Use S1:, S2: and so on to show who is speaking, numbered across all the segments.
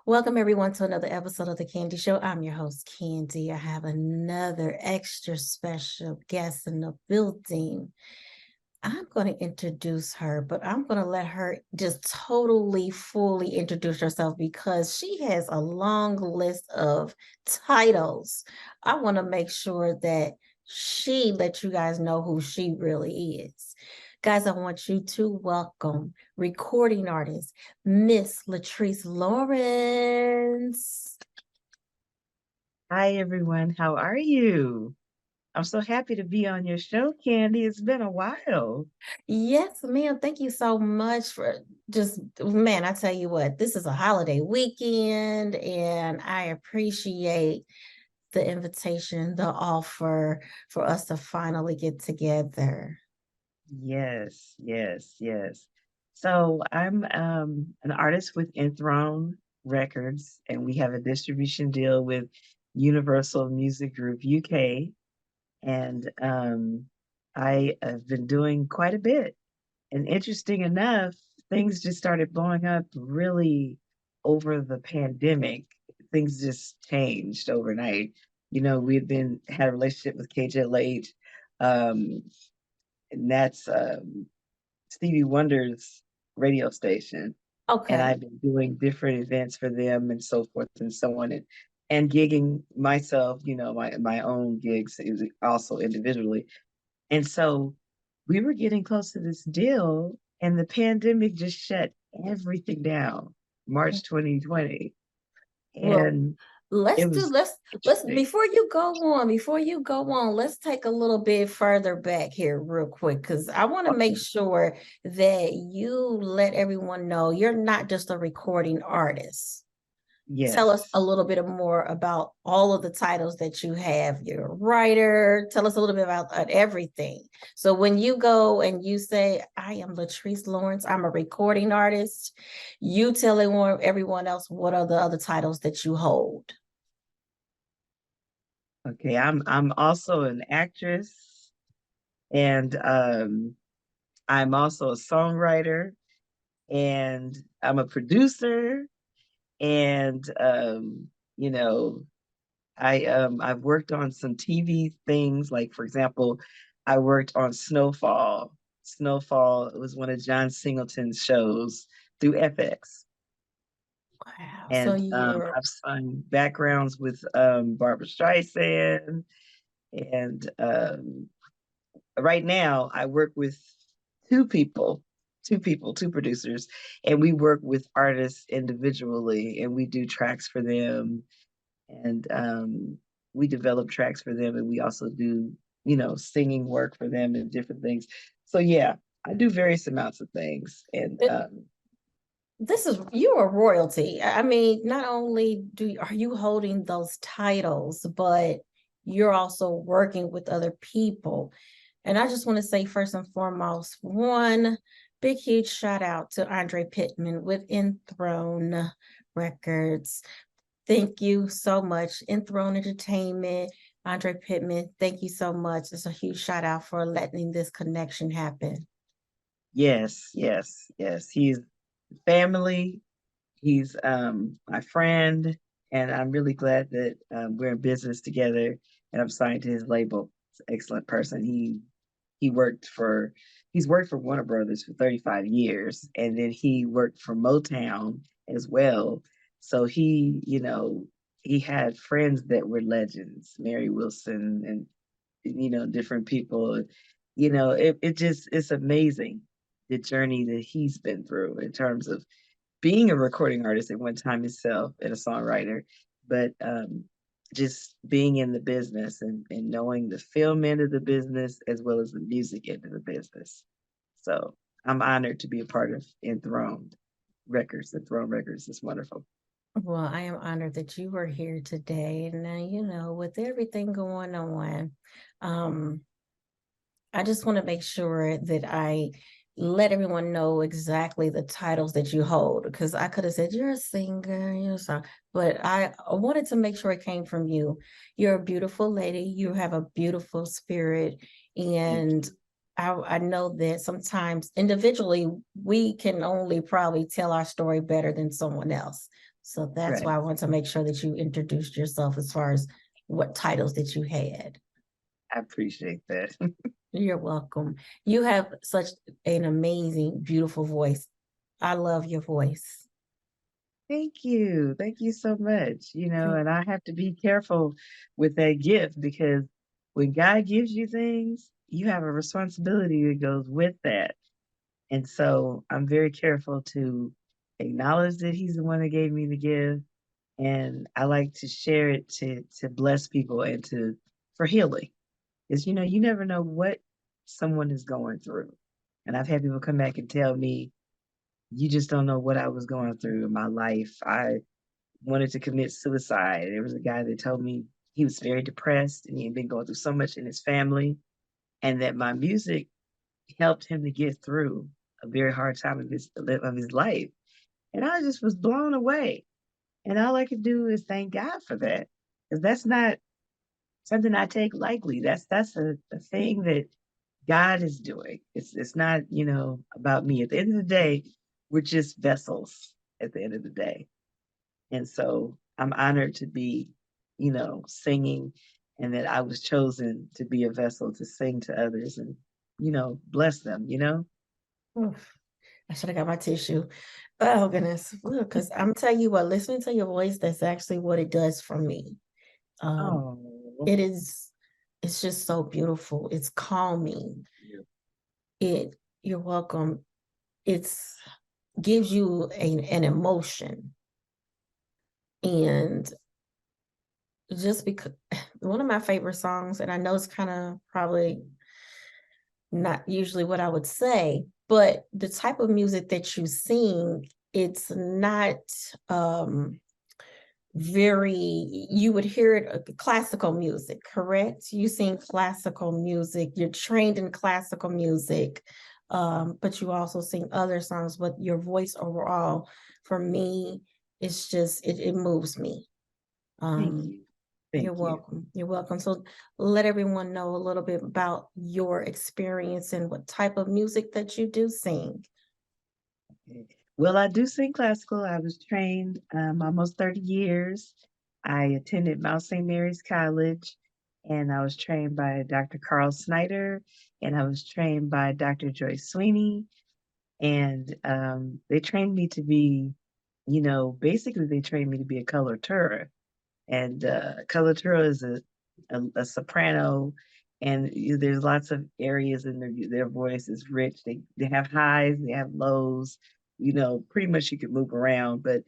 S1: Welcome everyone to another episode of the Candy Show. I'm your host, Candy. I have another extra special guest in the building. I'm going to introduce her, but I'm going to let her just totally, fully introduce herself because she has a long list of titles. I want to make sure that she let you guys know who she really is. Guys, I want you to welcome recording artist, Miss Lettrice Lawrence.
S2: Hi, everyone. How are you? I'm so happy to be on your show, Candy. It's been a while.
S1: Yes, ma'am. Thank you so much for just, man, I tell you what, this is a holiday weekend, and I appreciate the invitation, the offer for us to finally get together.
S2: Yes, yes, yes. So I'm an artist with Enthroned Records, and we have a distribution deal with Universal Music Group UK. And I have been doing quite a bit. And interesting enough, things just started blowing up really over the pandemic. Things just changed overnight. We had a relationship with KJLH, um, and that's Stevie Wonder's radio station. And
S1: Okay.
S2: I've been doing different events for them and so forth and so on, and gigging myself, my own gigs also individually. And so we were getting close to this deal, and the pandemic just shut everything down, March 2020.
S1: Well,
S2: And
S1: let's
S2: it
S1: do
S2: was
S1: let's
S2: interesting.
S1: before you go on, let's take a little bit further back here real quick because I want to make
S2: Okay.
S1: sure that you let everyone know you're not just a recording artist. Tell us a
S2: Yes.
S1: little bit more about all of the titles that you have. You're a writer. Tell us a little bit about everything. So when you go and you say, I am Lettrice Lawrence, I'm a recording artist, you tell everyone else what are the other titles that you hold.
S2: Okay. I'm also an actress, and I'm also a songwriter, and I'm a producer, and you know, I've worked on some TV things, like for example, I worked on Snowfall. Snowfall was one of John Singleton's shows through FX.
S1: Wow. So
S2: And
S1: you're
S2: I've sung backgrounds with Barbara Streisand. And right now I work with two people, two producers, and we work with artists individually, and we do tracks for them, and we develop tracks for them, and we also do singing work for them and different things. So yeah, I do various amounts of things, and
S1: this is you are royalty. I mean, not only are you holding those titles, but you're also working with other people. And I just want to say first and foremost, one big huge shout out to Andre Pittman with Enthroned Records. Thank you so much. Enthroned Entertainment, Andre Pittman, thank you so much. It's a huge shout out for letting this connection happen.
S2: yes, yes, yes, he's family. He's my friend, and I'm really glad that we're in business together, and I'm signed to his label. He's an excellent person. He worked for he's worked for Warner Brothers for 35 years, and then he worked for Motown as well. So he had friends that were legends, Mary Wilson, and different people. It's amazing the journey that he's been through in terms of being a recording artist at one time himself and a songwriter, but just being in the business, and knowing the film end of the business as well as the music end of the business. So I'm honored to be a part of Enthroned Records. Enthroned Records is wonderful.
S1: Well, I am honored that you were here today. And with everything going on, um, I just want to make sure that I let everyone know exactly the titles that you hold because I could have said you're a singer, you're a song, but I wanted to make sure it came from you. You're a beautiful lady. You have a beautiful spirit,
S2: Thank
S1: and
S2: you.
S1: I know that sometimes individually we can only probably tell our story better than someone else. So that's
S2: Right.
S1: why I want to make sure that you introduced yourself as far as what titles that you had.
S2: I appreciate that.
S1: You're welcome. You have such an amazing, beautiful voice. I love your voice.
S2: Thank you. Thank you so much.
S1: Thank-
S2: And I have to be careful with that gift because when God gives you things, you have a responsibility that goes with that. And so I'm very careful to acknowledge that He's the one that gave me the gift. And I like to share it to bless people and to for healing. Because you never know what someone is going through. And I've had people come back and tell me, you just don't know what I was going through in my life. I wanted to commit suicide. There was a guy that told me he was very depressed and he had been going through so much in his family, and that my music helped him to get through a very hard time of his life. And I just was blown away. And all I could do is thank God for that. Because that's not something I take lightly. That's a thing that God is doing. It's not, about me. At the end of the day, we're just vessels at the end of the day. And so I'm honored to be, singing and that I was chosen to be a vessel to sing to others and, bless them.
S1: Oof, I should have got my tissue. Oh goodness. Because I'm telling you what, listening to your voice, that's actually what it does for me. Um,
S2: Oh,
S1: it is, it's just so beautiful. It's calming.
S2: yeah.
S1: It, you're welcome. It's gives you an emotion. And just because one of my favorite songs, and I know it's kind of probably not usually what I would say, but the type of music that you sing, it's not very, you would hear it classical music, correct? You sing classical music, you're trained in classical music, but you also sing other songs, but your voice overall, for me, it's just it moves me.
S2: Thank
S1: Um,
S2: you.
S1: you're
S2: Thank you.
S1: welcome. You're welcome. So let everyone know a little bit about your experience and what type of music that you do sing.
S2: Okay. Well, I do sing classical. I was trained almost 30 years. I attended Mount St. Mary's College, and I was trained by Dr. Carl Snyder, and I was trained by Dr. Joyce Sweeney. And they trained me to be, basically they trained me to be a coloratura. And coloratura is a soprano, and there's lots of areas in their voice is rich. They have highs, they have lows. Pretty much you can move around. But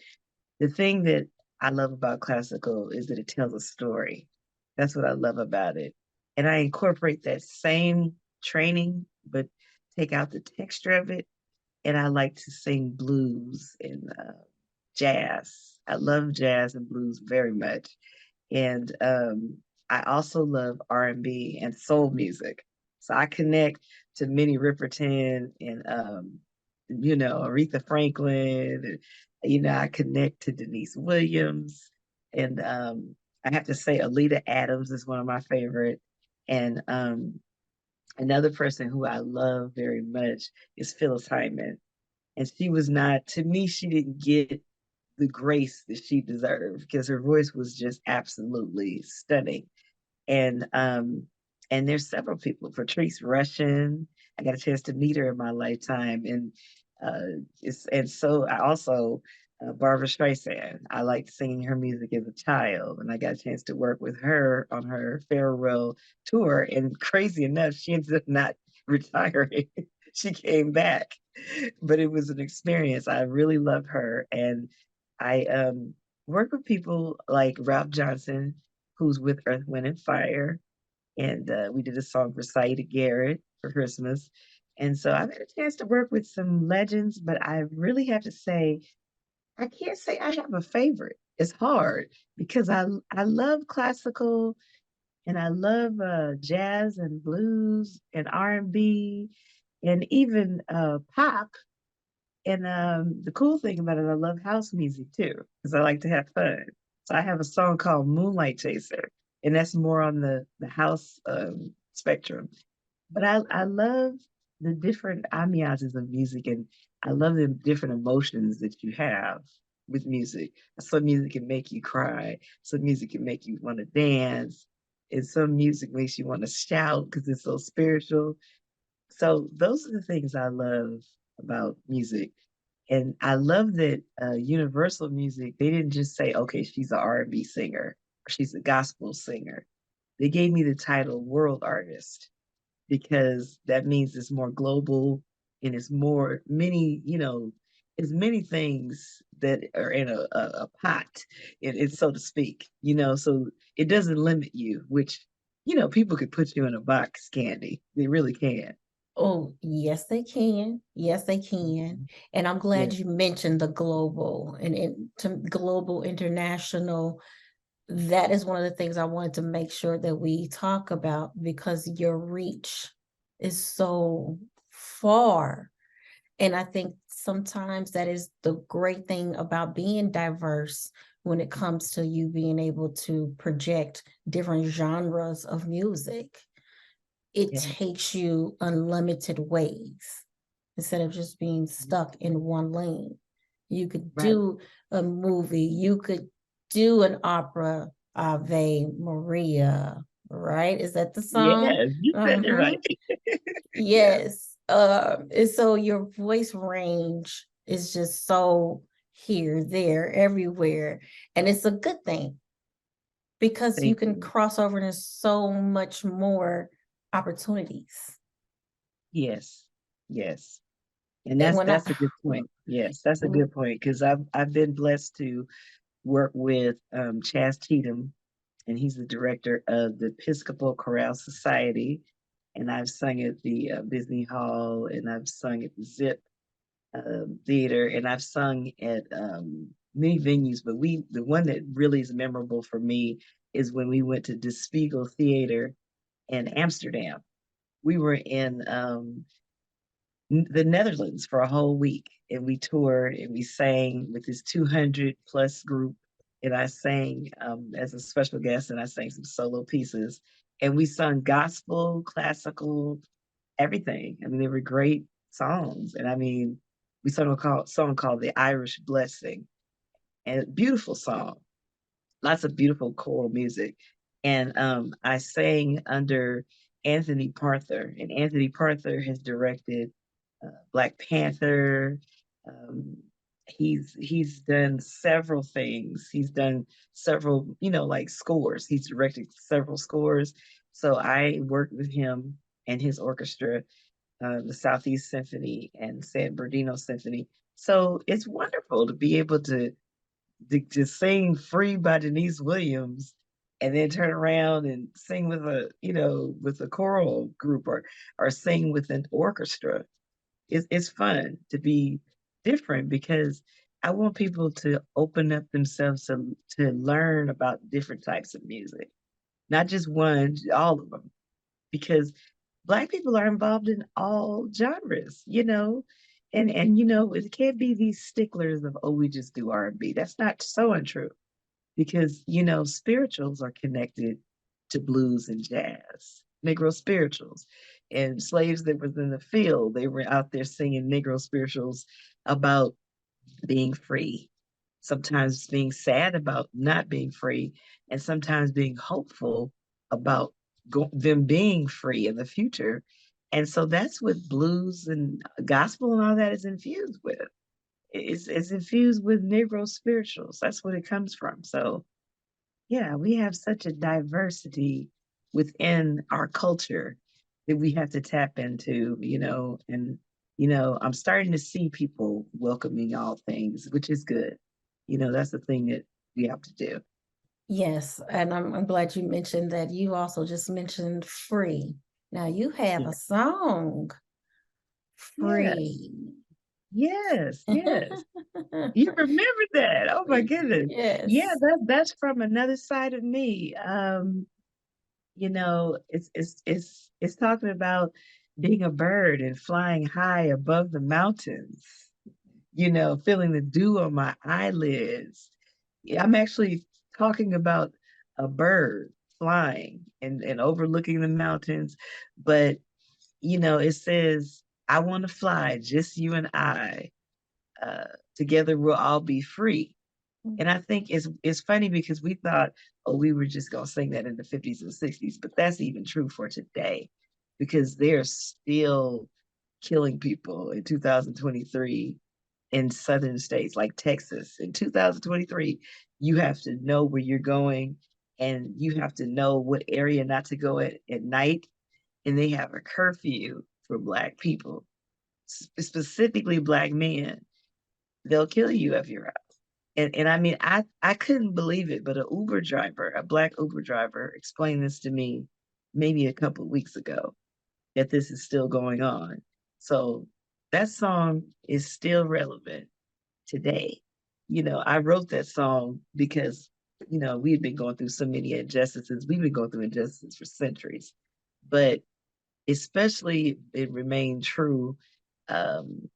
S2: the thing that I love about classical is that it tells a story. That's what I love about it, and I incorporate that same training, but take out the texture of it. And I like to sing blues and jazz. I love jazz and blues very much. And I also love R&B and soul music. So I connect to Minnie Riperton and Aretha Franklin. And, I connect to Denise Williams. And I have to say Alita Adams is one of my favorite. And another person who I love very much is Phyllis Hyman. And she was not, to me, she didn't get the grace that she deserved because her voice was just absolutely stunning. And there's several people. Patrice Rushen, I got a chance to meet her in my lifetime, and so I also Barbara Streisand. I liked singing her music as a child, and I got a chance to work with her on her farewell tour. And crazy enough, she ended up not retiring. She came back, but it was an experience. I really love her, and I work with people like Ralph Johnson, who's with Earth, Wind, and Fire. And we did a song for Saida Garrett for Christmas. And so I've had a chance to work with some legends, but I really have to say, I can't say I have a favorite. It's hard because I love classical and I love jazz and blues and R&B and even pop. And the cool thing about it, I love house music too, because I like to have fun. So I have a song called Moonlight Chaser, and that's more on the house spectrum. But I love the different ambiances of music, and I love the different emotions that you have. with music. Some music can make you cry. Some music can make you want to dance. And some music makes you want to shout because it's so spiritual. So those are the things I love about music. And I love that Universal Music, they didn't just say, okay, she's an R&B singer or she's a gospel singer. They gave me the title world artist because that means it's more global and it's more many, it's many things that are in a pot, it's so to speak, so it doesn't limit you, which, people could put you in a box, Candy. They really can.
S1: Oh, yes, they can. Yes, they can.
S2: Mhm.
S1: And I'm glad
S2: Yeah.
S1: you mentioned the global and to global international. That is one of the things I wanted to make sure that we talk about because your reach is so far. And I think sometimes that is the great thing about being diverse when it comes to you being able to project different genres of music. It
S2: Yeah.
S1: takes you unlimited ways instead of just being stuck in one lane. You could
S2: Right.
S1: do a movie, you could do an opera, Ave Maria, right? Is that the song?
S2: Yes, you said it
S1: Mm-hmm.
S2: right. Yeah.
S1: Yes. And so your voice range is just so here, there, everywhere. And it's a good thing because you
S2: Thank
S1: can
S2: you.
S1: cross over into so much more opportunities.
S2: Yes. Yes. And
S1: And
S2: that's
S1: when I,
S2: that's a good point. Yes, that's a good point because I've been blessed to work with Chaz Cheatham, and he's the director of the Episcopal Chorale Society. And I've sung at the Disney Hall, and I've sung at the Zip Theater, and I've sung at many venues. But the one that really is memorable for me is when we went to De Spiegel Theater in Amsterdam. We were in the Netherlands for a whole week, and we toured and we sang with this 200 plus group. And I sang as a special guest, and I sang some solo pieces. And we sung gospel, classical, everything. I mean, they were great songs. And I mean, we sung a song called The Irish Blessing, and a beautiful song, lots of beautiful choral music. And I sang under Anthony Parther, and Anthony Parther has directed Black Panther. Um, he's done several things. He's done several, like scores. He's directed several scores. So I worked with him and his orchestra, the Southeast Symphony and San Bernardino Symphony. So it's wonderful to be able to sing "Free" by Denise Williams, and then turn around and sing with a choral group, or sing with an orchestra. It's fun to be different because I want people to open up themselves to learn about different types of music, not just one, all of them, because Black people are involved in all genres, and it can't be these sticklers of, oh, we just do R&B. That's not so untrue, because spirituals are connected to blues and jazz, Negro spirituals, and slaves that was in the field, they were out there singing Negro spirituals about being free, sometimes being sad about not being free, and sometimes being hopeful about them being free in the future. And so that's what blues and gospel and all that is infused with. It's infused with Negro spirituals. That's what it comes from. So yeah, we have such a diversity within our culture that we have to tap into, and I'm starting to see people welcoming all things, which is good. That's the thing that we have to do.
S1: yes, and I'm glad you mentioned that. You also just mentioned free. Now you have
S2: Yeah.
S1: a song,
S2: Yes.
S1: free.
S2: Yes. Yes. You remember that? Oh my goodness. Yeah,
S1: Yes.
S2: that's from another side of me. It's talking about being a bird and flying high above the mountains, feeling the dew on my eyelids. Yeah, I'm actually talking about a bird flying and overlooking the mountains. But, it says, I want to fly, just you and I. Uh, Together we'll all be free. And I think it's funny because we thought, oh, we were just gonna sing that in the 50s and 60s, but that's even true for today because they're still killing people in 2023 in southern states like Texas. In 2023, you have to know where you're going and you have to know what area not to go at night. And they have a curfew for Black people, specifically Black men. They'll kill you if you're out. And I mean, I couldn't believe it, but a Black Uber driver explained this to me maybe a couple of weeks ago that this is still going on. So that song is still relevant today. I wrote that song because, we've been going through so many injustices. We've been going through injustices for centuries, but especially it remained true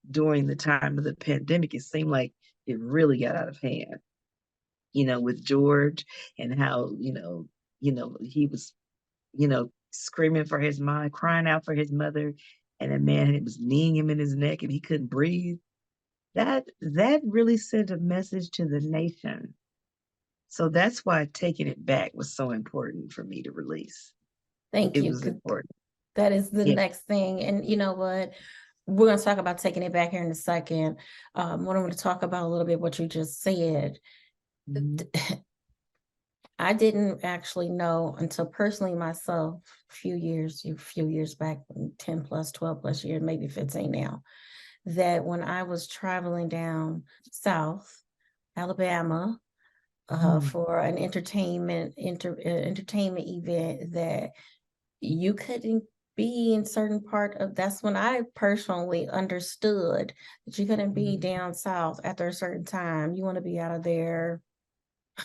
S2: during the time of the pandemic. It seemed like it really got out of hand, with George and how, he was, screaming for his mom, crying out for his mother, and a man was kneeing him in his neck and he couldn't breathe. That really sent a message to the nation. So that's why taking it back was so important for me to release.
S1: Thank
S2: It
S1: you.
S2: was important.
S1: That is the
S2: Yeah.
S1: next thing. And you know what? We're going to talk about taking it back here in a second. What I'm going to talk about a little bit what you just said.
S2: Mhm.
S1: I didn't actually know until personally myself a few years back, 10 plus, 12 plus years, maybe 15 now, that when I was traveling down South Alabama
S2: Mhm.
S1: for an entertainment event, that you couldn't be in certain part of, that's when I personally understood that you couldn't be
S2: Mhm.
S1: down south after a certain time. You want to be out of there.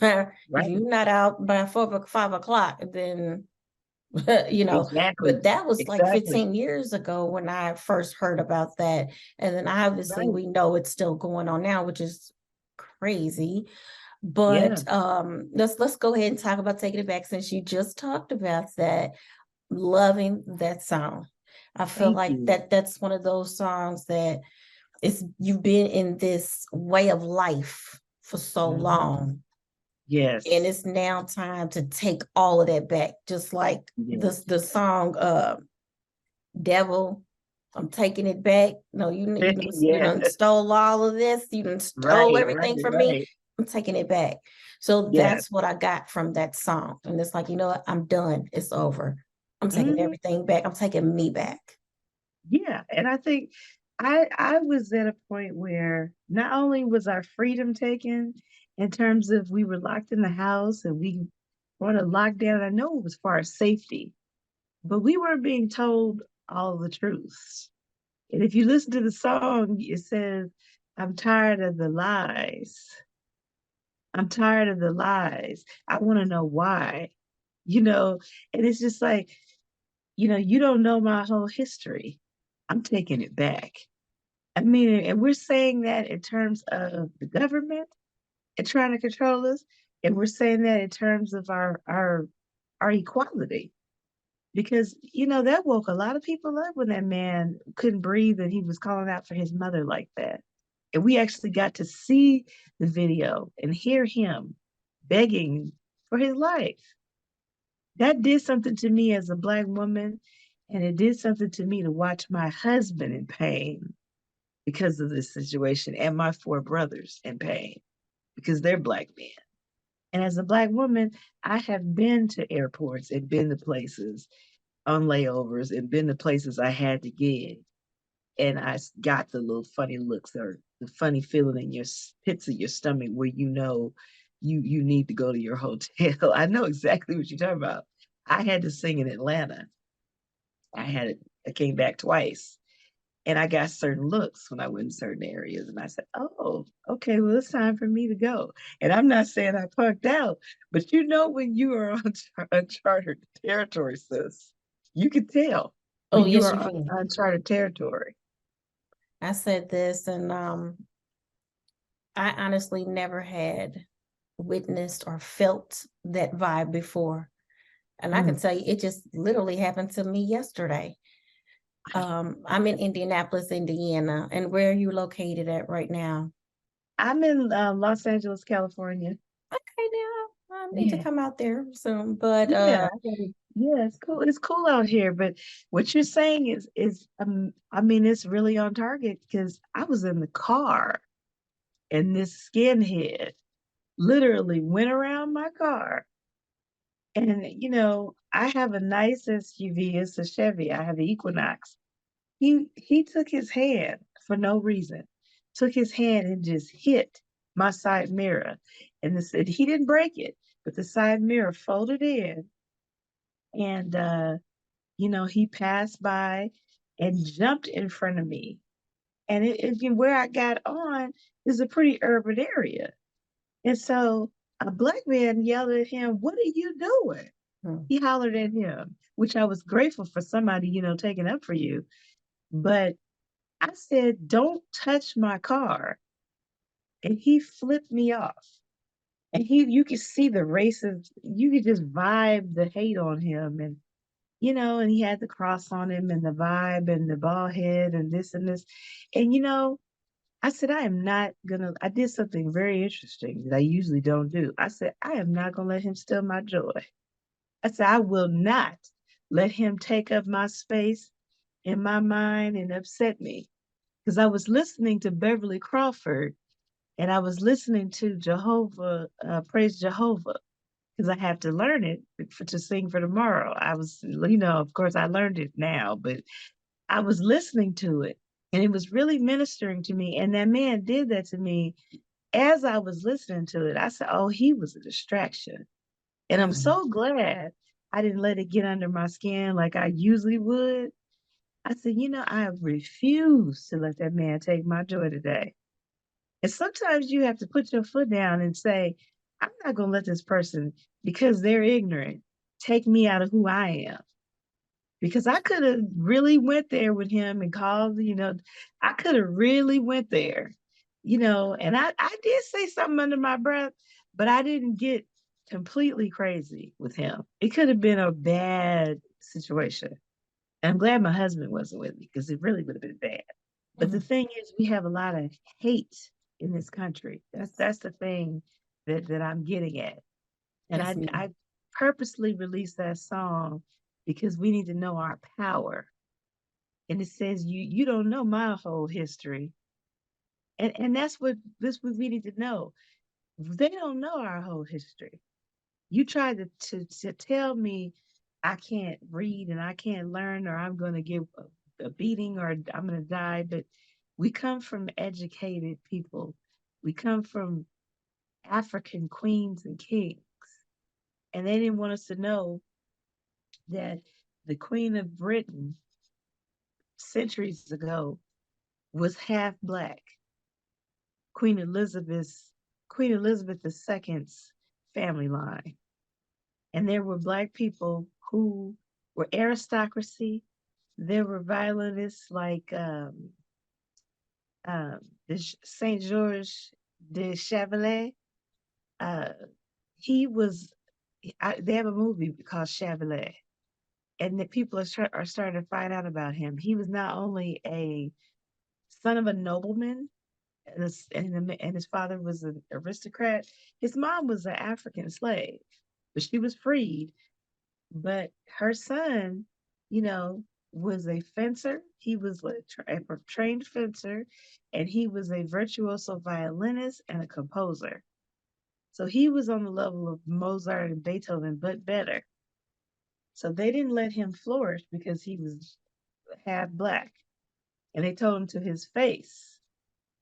S1: If
S2: Right.
S1: you're not out by 5 o'clock, then
S2: Exactly.
S1: but that was like
S2: Exactly.
S1: 15 years ago when I first heard about that. And then obviously
S2: Right.
S1: we know it's still going on now, which is crazy.
S2: Yeah.
S1: But let's go ahead and talk about taking it back since you just talked about that. Loving that song. I feel
S2: Thank
S1: like
S2: you.
S1: that's one of those songs that it's you've been in this way of life for so
S2: Mhm.
S1: long, and
S2: Yes.
S1: it's now time to take all of that back. Just like
S2: Yes.
S1: the song Devil, I'm taking it back. No, you
S2: Yeah.
S1: done stole all of this, you done stole
S2: Right. Right.
S1: everything from me.
S2: Right.
S1: I'm taking it back. So
S2: Yes.
S1: that's what I got from that song. And it's like, you know what? I'm done. It's over. I'm taking
S2: Mhm.
S1: everything back. I'm taking me back.
S2: Yeah. And I think I was at a point where not only was our freedom taken in terms of we were locked in the house and we were on a lockdown. I know it was for our safety, but we weren't being told all the truths. And if you listen to the song, it says, I'm tired of the lies. I'm tired of the lies. I want to know why, you know, and it's just like, you don't know my whole history. I'm taking it back. I mean, and we're saying that in terms of the government and trying to control us, and we're saying that in terms of our equality. Because that woke a lot of people up when that man couldn't breathe and he was calling out for his mother like that. And we actually got to see the video and hear him begging for his life. That did something to me as a Black woman, and it did something to me to watch my husband in pain because of this situation, and my four brothers in pain because they're Black men. And as a Black woman, I have been to airports and been to places on layovers and been to places I had to get. And I got the little funny looks or the funny feeling in your pits of your stomach where you need to go to your hotel. I know exactly what you're talking about. I had to sing in Atlanta. I came back twice and I got certain looks when I went in certain areas. And I said, oh, okay, well, it's time for me to go. And I'm not saying I punked out, but when you are on uncharted territory, sis, you can tell
S1: Oh,
S2: when you
S1: yes,
S2: are
S1: you
S2: on
S1: can.
S2: uncharted territory.
S1: I said this, and I honestly never had witnessed or felt that vibe before. And I can
S2: Mm.
S1: tell you, it just literally happened to me yesterday. I'm in Indianapolis, Indiana. And where are you located at right now?
S2: I'm in Los Angeles, California.
S1: Okay, now I need to
S2: Yeah.
S1: come out there soon. But
S2: Yeah, yeah, it's cool. It's cool out here, but what you're saying is I mean it's really on target because I was in the car and this skinhead literally went around my car. And I have a nice SUV, it's a Chevy. I have an Equinox. He took his hand for no reason, took his hand and just hit my side mirror. And he didn't break it, but the side mirror folded in and he passed by and jumped in front of me. And where I got on is a pretty urban area. And so a black man yelled at him, "What are you doing?"
S1: mm,
S2: He hollered at him, which I was grateful for somebody, taking up for you. But I said, "Don't touch my car." And he flipped me off. And you could see the races, you could just vibe the hate on him. And he had the cross on him and the vibe and the bald head and this and this. And I said, I did something very interesting that I usually don't do. I said, I am not gonna let him steal my joy. I said, I will not let him take up my space in my mind and upset me. Because I was listening to Beverly Crawford and I was listening to Jehovah, Praise Jehovah, because I have to learn it to sing for tomorrow. Of course, I learned it now, but I was listening to it and it was really ministering to me. And that man did that to me as I was listening to it. I said, oh, he was a distraction. And I'm
S1: mm,
S2: so glad I didn't let it get under my skin like I usually would. I said, I refuse to let that man take my joy today. And sometimes you have to put your foot down and say, I'm not going to let this person, because they're ignorant, take me out of who I am. Because I could have really went there with him and called, I could have really went there, and I did say something under my breath, but I didn't get completely crazy with him. It could have been a bad situation. And I'm glad my husband wasn't with me because it really would have been bad. But the
S1: mm.
S2: thing is, we have a lot of hate in this country. That's
S1: Yes,
S2: that's the thing that I'm getting at. And
S1: yes,
S2: I
S1: ma'am.
S2: purposely released that song because we need to know our power. And it says you don't know my whole history. And that's what we need to know. They don't know our whole history. You try to tell me I can't read and I can't learn or I'm going to get a beating or I'm going to die, but we come from educated people. We come from African queens and kings, and they didn't want us to know that the Queen of Britain centuries ago was half black. Queen Elizabeth's Queen Elizabeth II's family line. And there were black people who were aristocracy. There were violinists like the Saint George de Chevalier. Uh, he was. They have a movie called Chevalier, and the people are starting to find out about him. He was not only a son of a nobleman, and his father was an aristocrat. His mom was an African slave, but she was freed. But her son, you know, was a fencer. He was a trained fencer, and he was a virtuoso violinist and a composer. So he was on the level of Mozart and Beethoven, but better. So they didn't let him flourish because he was half black. And they told him to his face,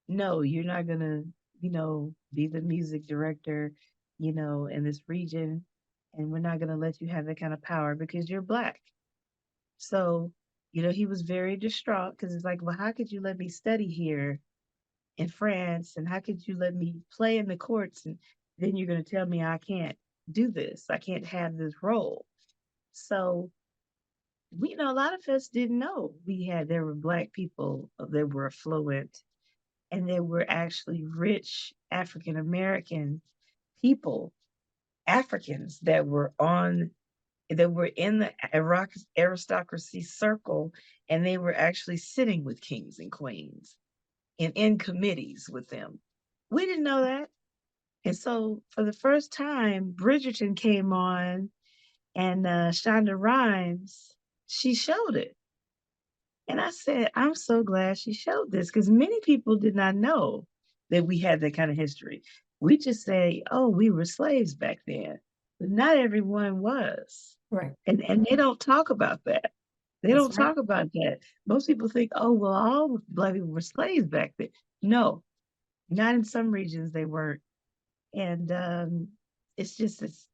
S2: no, you're not going to, be the music director, in this region. And we're not going to let you have that kind of power because you're black. So, he was very distraught because it's like, well, how could you let me study here in France? And how could you let me play in the courts? And then you're going to tell me I can't do this. I can't have this role. So, a lot of us didn't know there were black people that were affluent and there were actually rich African American people, Africans that were in the aristocracy circle, and they were actually sitting with kings and queens and in committees with them. We didn't know that. And so for the first time, Bridgerton came on and Shonda Rhimes, she showed it. And I said, I'm so glad she showed this because many people did not know that we had that kind of history. We just say, oh, we were slaves back then. But not everyone was.
S1: Right.
S2: And they don't talk about that. They
S1: That's
S2: don't
S1: right.
S2: talk about that. Most people think, oh, well, all Black people were slaves back then. No, not in some regions they weren't. And it's just this,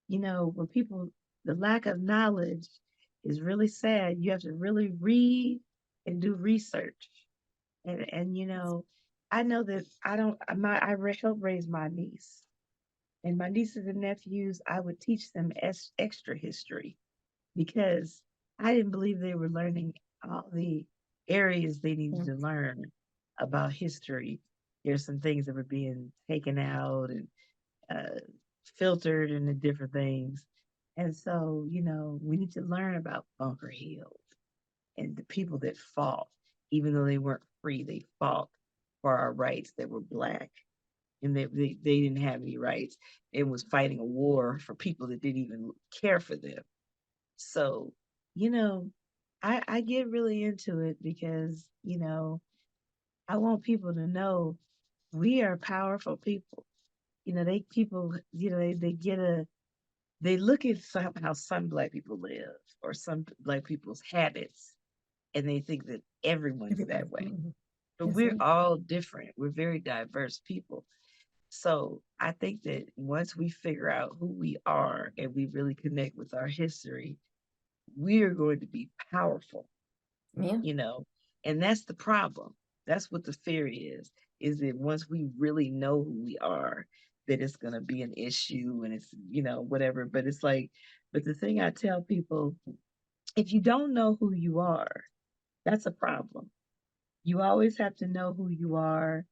S2: when people, the lack of knowledge is really sad. You have to really read and do research. And I know that I help raise my niece. And my nieces and nephews, I would teach them extra history because I didn't believe they were learning all the areas they needed
S1: Mm.
S2: to learn about history. There's some things that were being taken out and uh, filtered into different things. And so, we need to learn about Bunker Hill and the people that fought, even though they weren't free, they fought for our rights. They were Black and they didn't have any rights. It was fighting a war for people that didn't even care for them. So, you know, I get really into it because, I want people to know we are powerful people. They people, they get they look at how some Black people live or some Black people's habits and they think that everyone's
S1: Everybody.
S2: that way.
S1: Mhm.
S2: But
S1: That's
S2: we're
S1: right.
S2: all different. We're very diverse people. So I think that once we figure out who we are and we really connect with our history, we are going to be powerful,
S1: Yeah.
S2: you know, and that's the problem. That's what the fear is that once we really know who we are, that it's going to be an issue and it's, whatever. But it's like, but the thing I tell people, if you don't know who you are, that's a problem. You always have to know who you are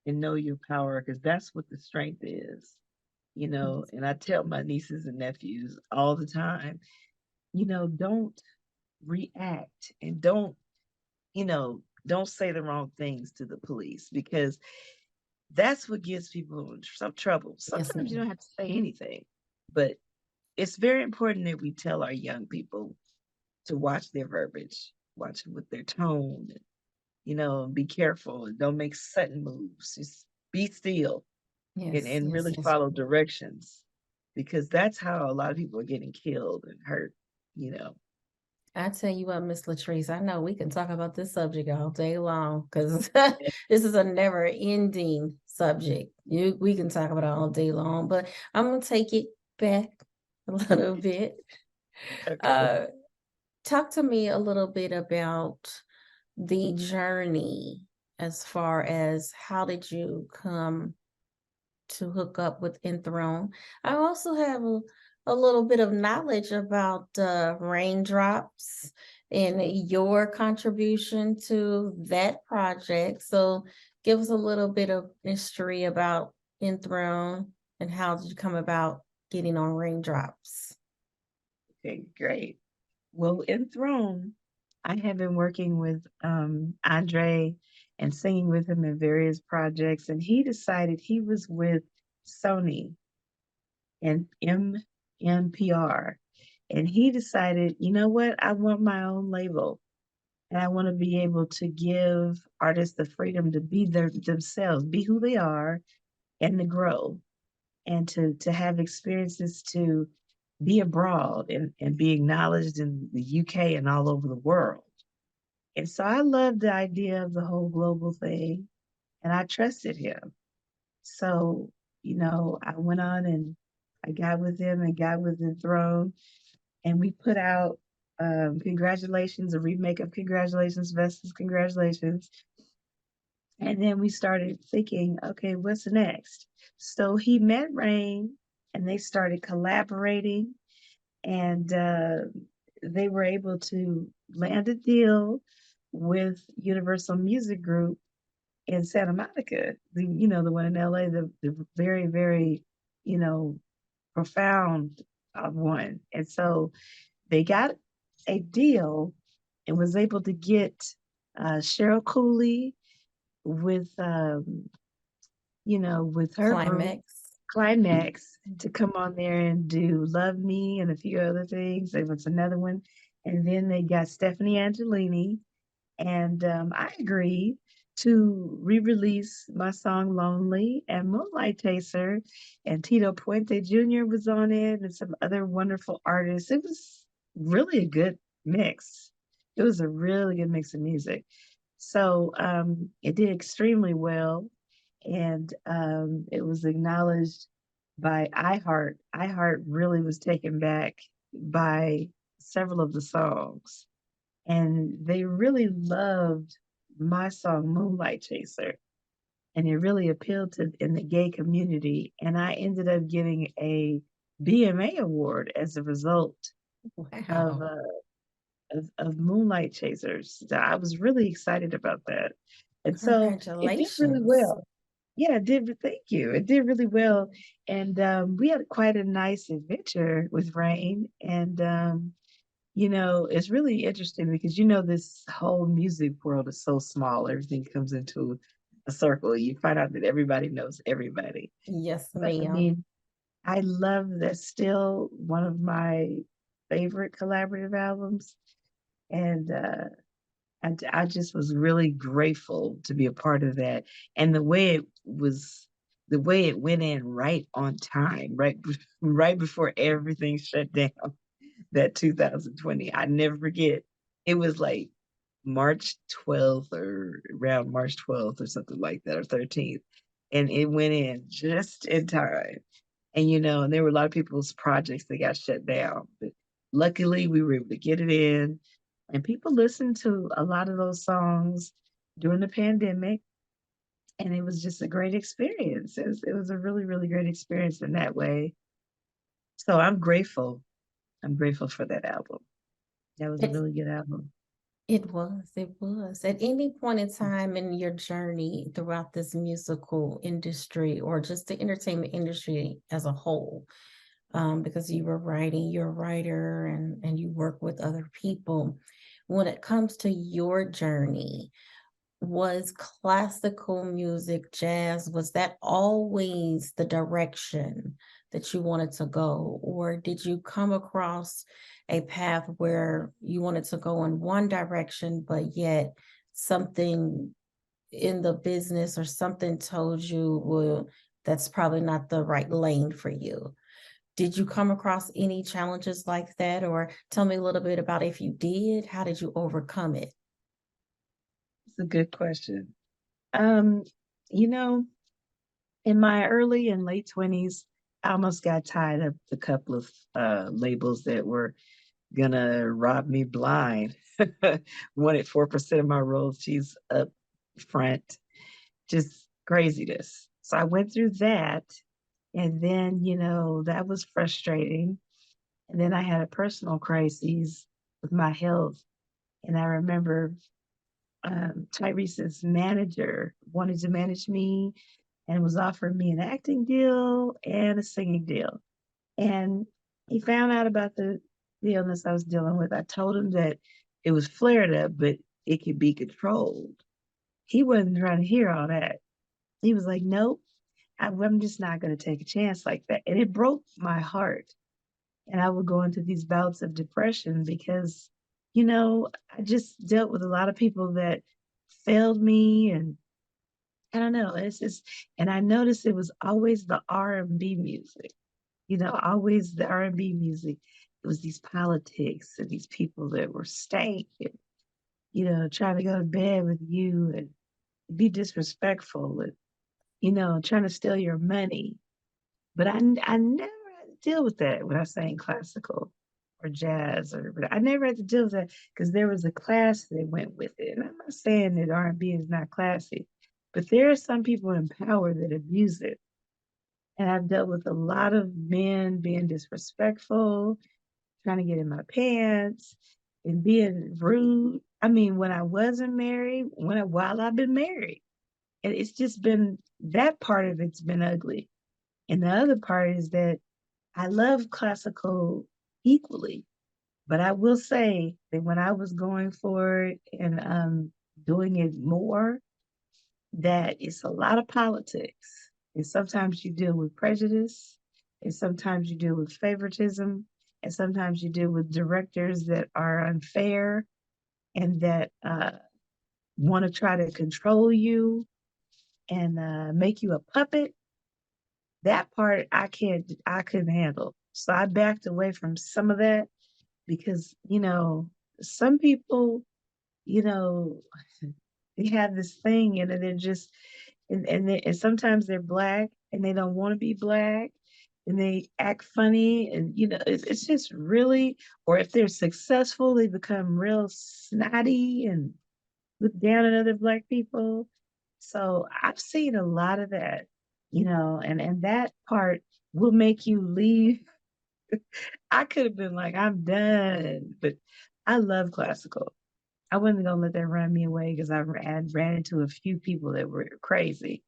S2: and know your power because that's what the strength is,
S1: Yes.
S2: And I tell my nieces and nephews all the time, don't react and don't say the wrong things to the police because that's what gets people in some trouble.
S1: Yes,
S2: Sometimes you
S1: ma'am.
S2: don't have to say anything, but it's very important that we tell our young people to watch their verbiage, watch with their tone, and be careful and don't make sudden moves. Just be still and,
S1: Yes.
S2: and
S1: Yes.
S2: really
S1: Yes.
S2: follow directions because that's how a lot of people are getting killed and hurt, you know.
S1: I tell you what, Miss Latrice, I know we can talk about this subject all day long because this is a never-ending subject. We can talk about it all day long, but I'm gonna take it back a little bit.
S2: Okay.
S1: Uh, Talk to me a little bit about the journey as far as how did you come to hook up with Enthroned. I also have a little bit of knowledge about Raindrops and your contribution to that project. So give us a little bit of history about Enthroned and how did you come about getting on Raindrops?
S2: Okay, great. Well, in Throne, I have been working with Andre and singing with him in various projects, and he decided he was with Sony and MPR, and he decided, you know what, I want my own label, and I want to be able to give artists the freedom to be themselves, be who they are, and to grow, and to have experiences to be abroad and be acknowledged in the UK and all over the world. And so I loved the idea of the whole global thing and I trusted him. So, I went on and I got with him and got with the throne and we put out congratulations, a remake of Congratulations, Vestas, Congratulations. And then we started thinking, okay, what's next? So he met Rain and they started collaborating and they were able to land a deal with Universal Music Group in Santa Monica, the one in LA, the very, very, you know, profound one. And so they got a deal and was able to get Cheryl Cooley with with her group,
S1: Climax.
S2: Climax, to come on there and do Love Me and a few other things. There was another one. And then they got Stephanie Angelini. And I agreed to re-release my song Lonely, and Moonlight Chaser and Tito Puente Jr. was on it and some other wonderful artists. It was really a good mix. It was a really good mix of music. So it did extremely well, and it was acknowledged by iHeart. iHeart really was taken back by several of the songs, and they really loved my song Moonlight Chaser, and it really appealed to in the gay community, and I ended up getting a BMA award as a result of
S1: Wow.
S2: of Moonlight Chasers. So I was really excited about that. And so it did really
S1: Congratulations.
S2: well. Yeah, it did. Thank you. It did really well. And we had quite a nice adventure with Rain. And it's really interesting because this whole music world is so small. Everything comes into a circle. You find out that everybody knows everybody.
S1: Yes,
S2: But I
S1: ma'am.
S2: mean, I love that still one of my favorite collaborative albums. And I just was really grateful to be a part of that. And the way it went in right on time, right before everything shut down, that 2020. I never forget. It was like March 12th or around March 12th or something like that, or 13th. And it went in just in time. And and there were a lot of people's projects that got shut down. But luckily we were able to get it in. And people listened to a lot of those songs during the pandemic. And it was just a great experience. It was a really, really great experience in that way. So I'm grateful. I'm grateful for that album. That was a
S1: It
S2: really good album.
S1: it was, it was. At any point in time in your journey throughout this musical industry or just the entertainment industry as a whole, because you were writing, you're a writer and you work with other people. When it comes to your journey, was classical music, jazz, was that always the direction that you wanted to go? Or did you come across a path where you wanted to go in one direction, but yet something in the business or something told you, well, that's probably not the right lane for you? Did you come across any challenges like that? Or tell me a little bit about if you did, how did you overcome it?
S2: It's a good question. Um, you know, in my early and late 20s, I almost got tied up with a couple of labels that were gonna rob me blind. Wanted 4% of my royalties up front, just craziness. So I went through that, and then that was frustrating. And then I had a personal crisis with my health, and I remember Tyrese's manager wanted to manage me and was offering me an acting deal and a singing deal. And he found out about the illness I was dealing with. I told him that it was flared up, but it could be controlled. He wasn't trying to hear all that. He was like, nope, I'm just not going to take a chance like that. And it broke my heart. And I would go into these bouts of depression because, I just dealt with a lot of people that failed me, and I don't know. It's just, and I noticed it was always the R&B music, always the R&B music. It was these politics and these people that were stank and, trying to go to bed with you and be disrespectful and, trying to steal your money. But I never had to deal with that when I sang classical or jazz, but I never had to deal with that because there was a class that went with it. And I'm not saying that R&B is not classy, but there are some people in power that abuse it. And I've dealt with a lot of men being disrespectful, trying to get in my pants, and being rude. I mean, when I wasn't married, while I've been married, and it's just been that part of it's been ugly. And the other part is that I love classical equally, but I will say that when I was going for it and doing it more, that it's a lot of politics. And sometimes you deal with prejudice, and sometimes you deal with favoritism, and sometimes you deal with directors that are unfair and that want to try to control you and make you a puppet. That part I couldn't handle. So I backed away from some of that because, some people, you know, they have this thing and they're just and sometimes they're black and they don't want to be black and they act funny and it's just really, or if they're successful they become real snotty and look down at other black people. So I've seen a lot of that, and that part will make you leave. I could have been like, I'm done, but I love classical. I wasn't gonna let that run me away because had ran into a few people that were crazy.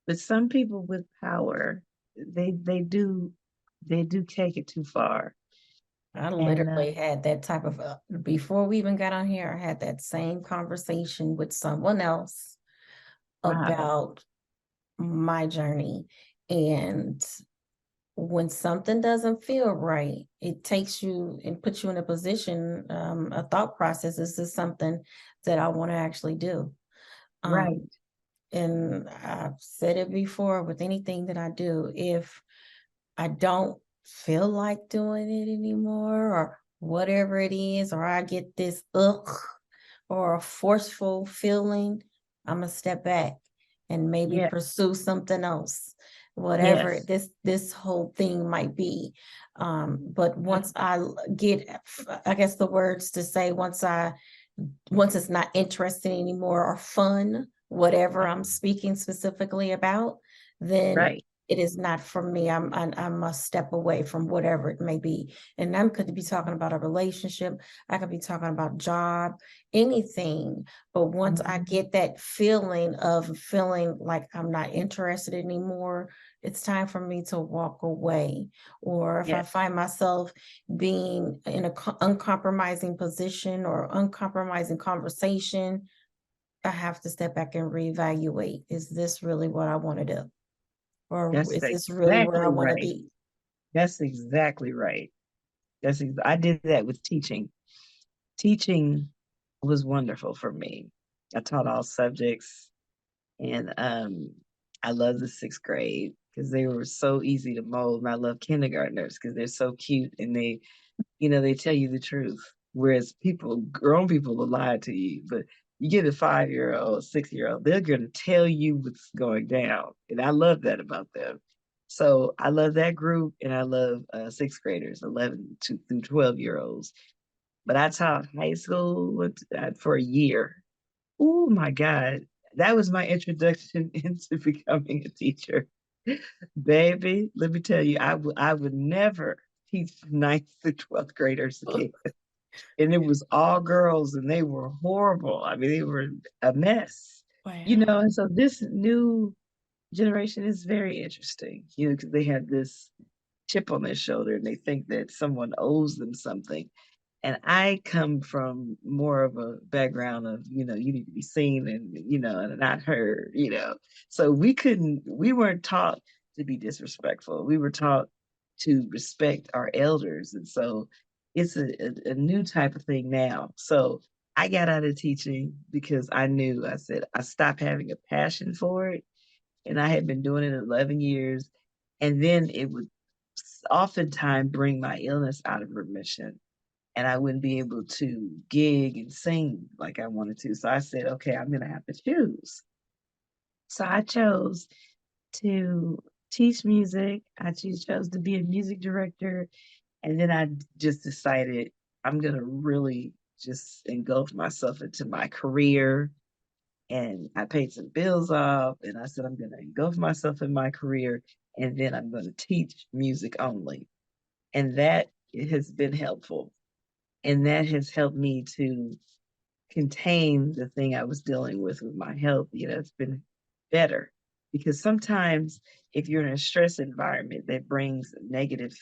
S2: But some people with power, they do take it too far.
S1: I
S2: And
S1: literally had that type of, before we even got on here, I had that same conversation with someone else
S2: wow,
S1: about my journey. And when something doesn't feel right, it takes you and puts you in a position, a thought process. Is this something that I want to actually do?
S2: right,
S1: Um, and I've said it before with anything that I do, if I don't feel like doing it anymore, or whatever it is, or I get this ugh or a forceful feeling, I'm gonna step back and maybe
S2: yeah,
S1: pursue something else, whatever
S2: yes,
S1: this whole thing might be. But once get, I guess the words to say, once it's not interesting anymore or fun, whatever I'm speaking specifically about, then
S2: right,
S1: it is not for me. I must step away from whatever it may be. And I could be talking about a relationship, I could be talking about job, anything. But once I
S2: mhm,
S1: get that feeling of feeling like I'm not interested anymore, it's time for me to walk away. Or if I
S2: yes,
S1: find myself being in a uncompromising position or uncompromising conversation, I have to step back and reevaluate. Is this really what I want to do? Or
S2: that's
S1: is this really where I
S2: exactly
S1: want to
S2: right.
S1: be?
S2: That's exactly right. I did that with teaching. Teaching was wonderful for me. I taught all subjects, and I love the sixth grade because they were so easy to mold, and I love kindergartners because they're so cute and they tell you the truth. Whereas grown people will lie to you, but you get a 5-year old, 6-year old, they're going to tell you what's going down. And I love that about them. So I love that group and I love sixth graders, 11 through 12-year olds. But I taught high school for a year. Oh my God. That was my introduction into becoming a teacher. Baby, let me tell you, I would never teach ninth through 12th graders again. And it was all girls and they were horrible. I mean, they were a mess.
S1: Wow.
S2: And so this new generation is very interesting, because they have this chip on their shoulder and they think that someone owes them something. And I come from more of a background of, you need to be seen and, and not heard. So we weren't taught to be disrespectful. We were taught to respect our elders. And so it's a new type of thing now. So I got out of teaching because I said, I stopped having a passion for it. And I had been doing it 11 years. And then it would oftentimes bring my illness out of remission and I wouldn't be able to gig and sing like I wanted to. So I said, okay, I'm going to have to choose. So I chose to teach music. I chose to be a music director. And then I just decided I'm going to really just engulf myself into my career. And I paid some bills off. And I said, I'm going to engulf myself in my career. And then I'm going to teach music only. And that has been helpful. And that has helped me to contain the thing I was dealing with my health. It's been better because sometimes if you're in a stress environment that brings negative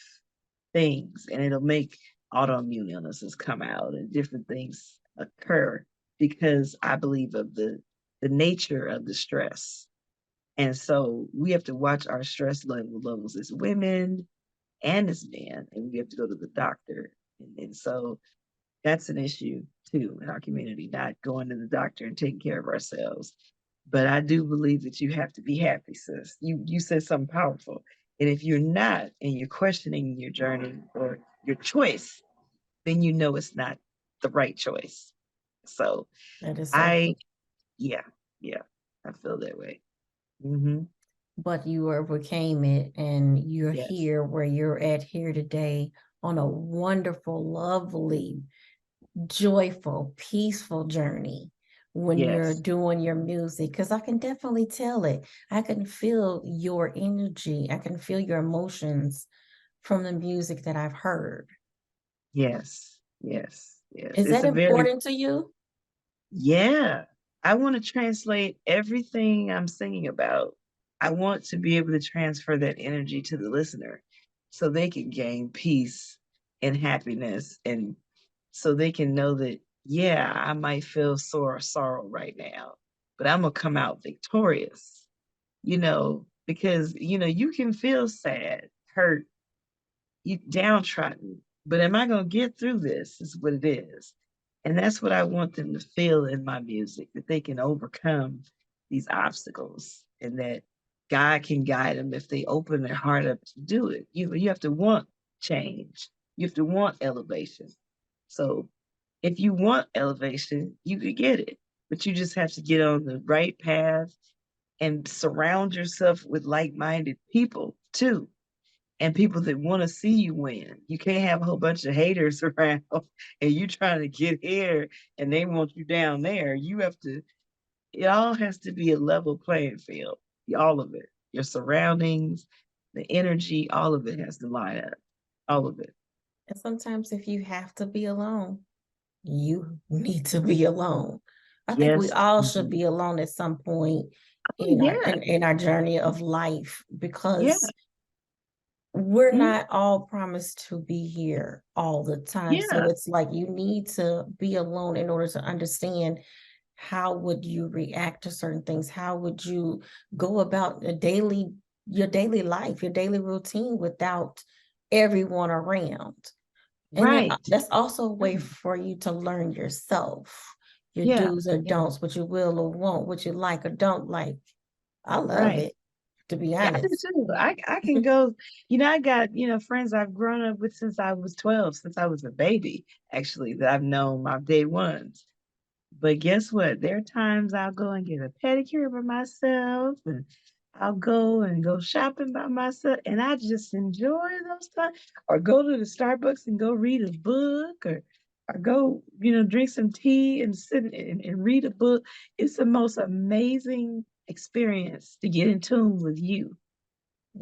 S2: things and it'll make autoimmune illnesses come out and different things occur because I believe of the nature of the stress. And so we have to watch our stress levels as women and as men, and we have to go to the doctor. And so that's an issue too in our community, not going to the doctor and taking care of ourselves. But I do believe that you have to be happy, sis. You said something powerful. And if you're not and you're questioning your journey or your choice, then you know it's not the right choice. So
S1: That is so
S2: I
S1: true.
S2: yeah, yeah, I feel that way. Hmm.
S1: But you overcame it and you're
S2: Yes,
S1: here where you're at here today on a wonderful, lovely, joyful, peaceful journey when you're
S2: yes,
S1: doing your music. Because I can definitely tell it. I can feel your energy, I can feel your emotions from the music that I've heard.
S2: yes, yes, yes.
S1: Is
S2: It's
S1: that
S2: a very
S1: important to you?
S2: yeah. I want to translate everything I'm singing about. I want to be able to transfer that energy to the listener so they can gain peace and happiness and so they can know that, yeah, I might feel sorrow right now, but I'm gonna come out victorious, because you can feel sad, hurt, you downtrodden, but am I going to get through this? Is what it is. And that's what I want them to feel in my music, that they can overcome these obstacles and that God can guide them if they open their heart up to do it. You have to want change. You have to want elevation. So if you want elevation, you could get it, but you just have to get on the right path and surround yourself with like-minded people too, and people that want to see you win. You can't have a whole bunch of haters around and you trying to get here and they want you down there. It all has to be a level playing field. All of it. Your surroundings, the energy, all of it has to line up. All of it.
S1: And sometimes if you have to be alone, you need to be alone. I think we
S2: Yes.
S1: all should
S2: Mhm.
S1: be alone at some point
S2: Oh,
S1: in our
S2: yeah.
S1: in our journey of life
S2: Yeah.
S1: because we're
S2: Mhm.
S1: not all promised to be here all the time. So
S2: Yeah.
S1: it's like you need to be alone in order to understand how would you react to certain things? How would you go about your daily life, your daily routine without everyone around? And then
S2: Right.
S1: that's also a way
S2: Right.
S1: for you to learn yourself, your
S2: Yeah.
S1: do's or
S2: Yeah.
S1: don'ts, what you will or won't, what you like or don't like. I love
S2: Right.
S1: it, to be
S2: Yeah, I do
S1: honest.
S2: too. I can go, I got, friends I've grown up with since I was 12, since I was a baby, actually, that I've known my day ones. But guess what? There are times I'll go and get a pedicure by myself, and I'll go shopping by myself, and I just enjoy those times. Or go to the Starbucks and go read a book, or go, drink some tea and sit and read a book. It's the most amazing experience to get in tune with you,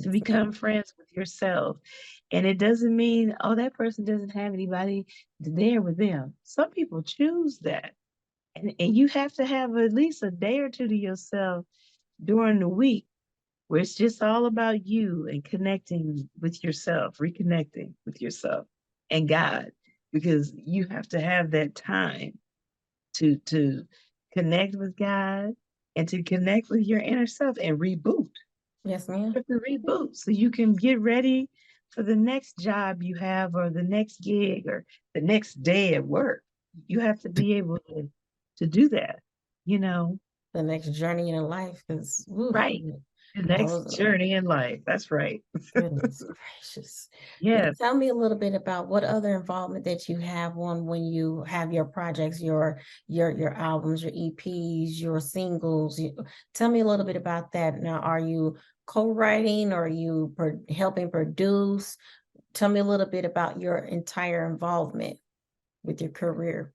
S2: to
S1: Yes,
S2: become friends with yourself. And it doesn't mean, oh, that person doesn't have anybody there with them. Some people choose that. And you have to have at least a day or two to yourself during the week where it's just all about you and connecting with yourself, reconnecting with yourself and God, because you have to have that time to connect with God and to connect with your inner self and reboot.
S1: yes,
S2: You
S1: ma'am.
S2: have to reboot so you can get ready for the next job you have or the next gig or the next day at work. You have to be able to do that, you know,
S1: The next journey in life is
S2: right. The
S1: that
S2: next
S1: was
S2: journey in life. That's right.
S1: goodness gracious. Now,
S2: Yes.
S1: tell me a little bit about what other involvement that you have on when you have your projects, your albums, your EPs, your singles. Tell me a little bit about that. Now, are you co-writing or are you helping produce? Tell me a little bit about your entire involvement with your career.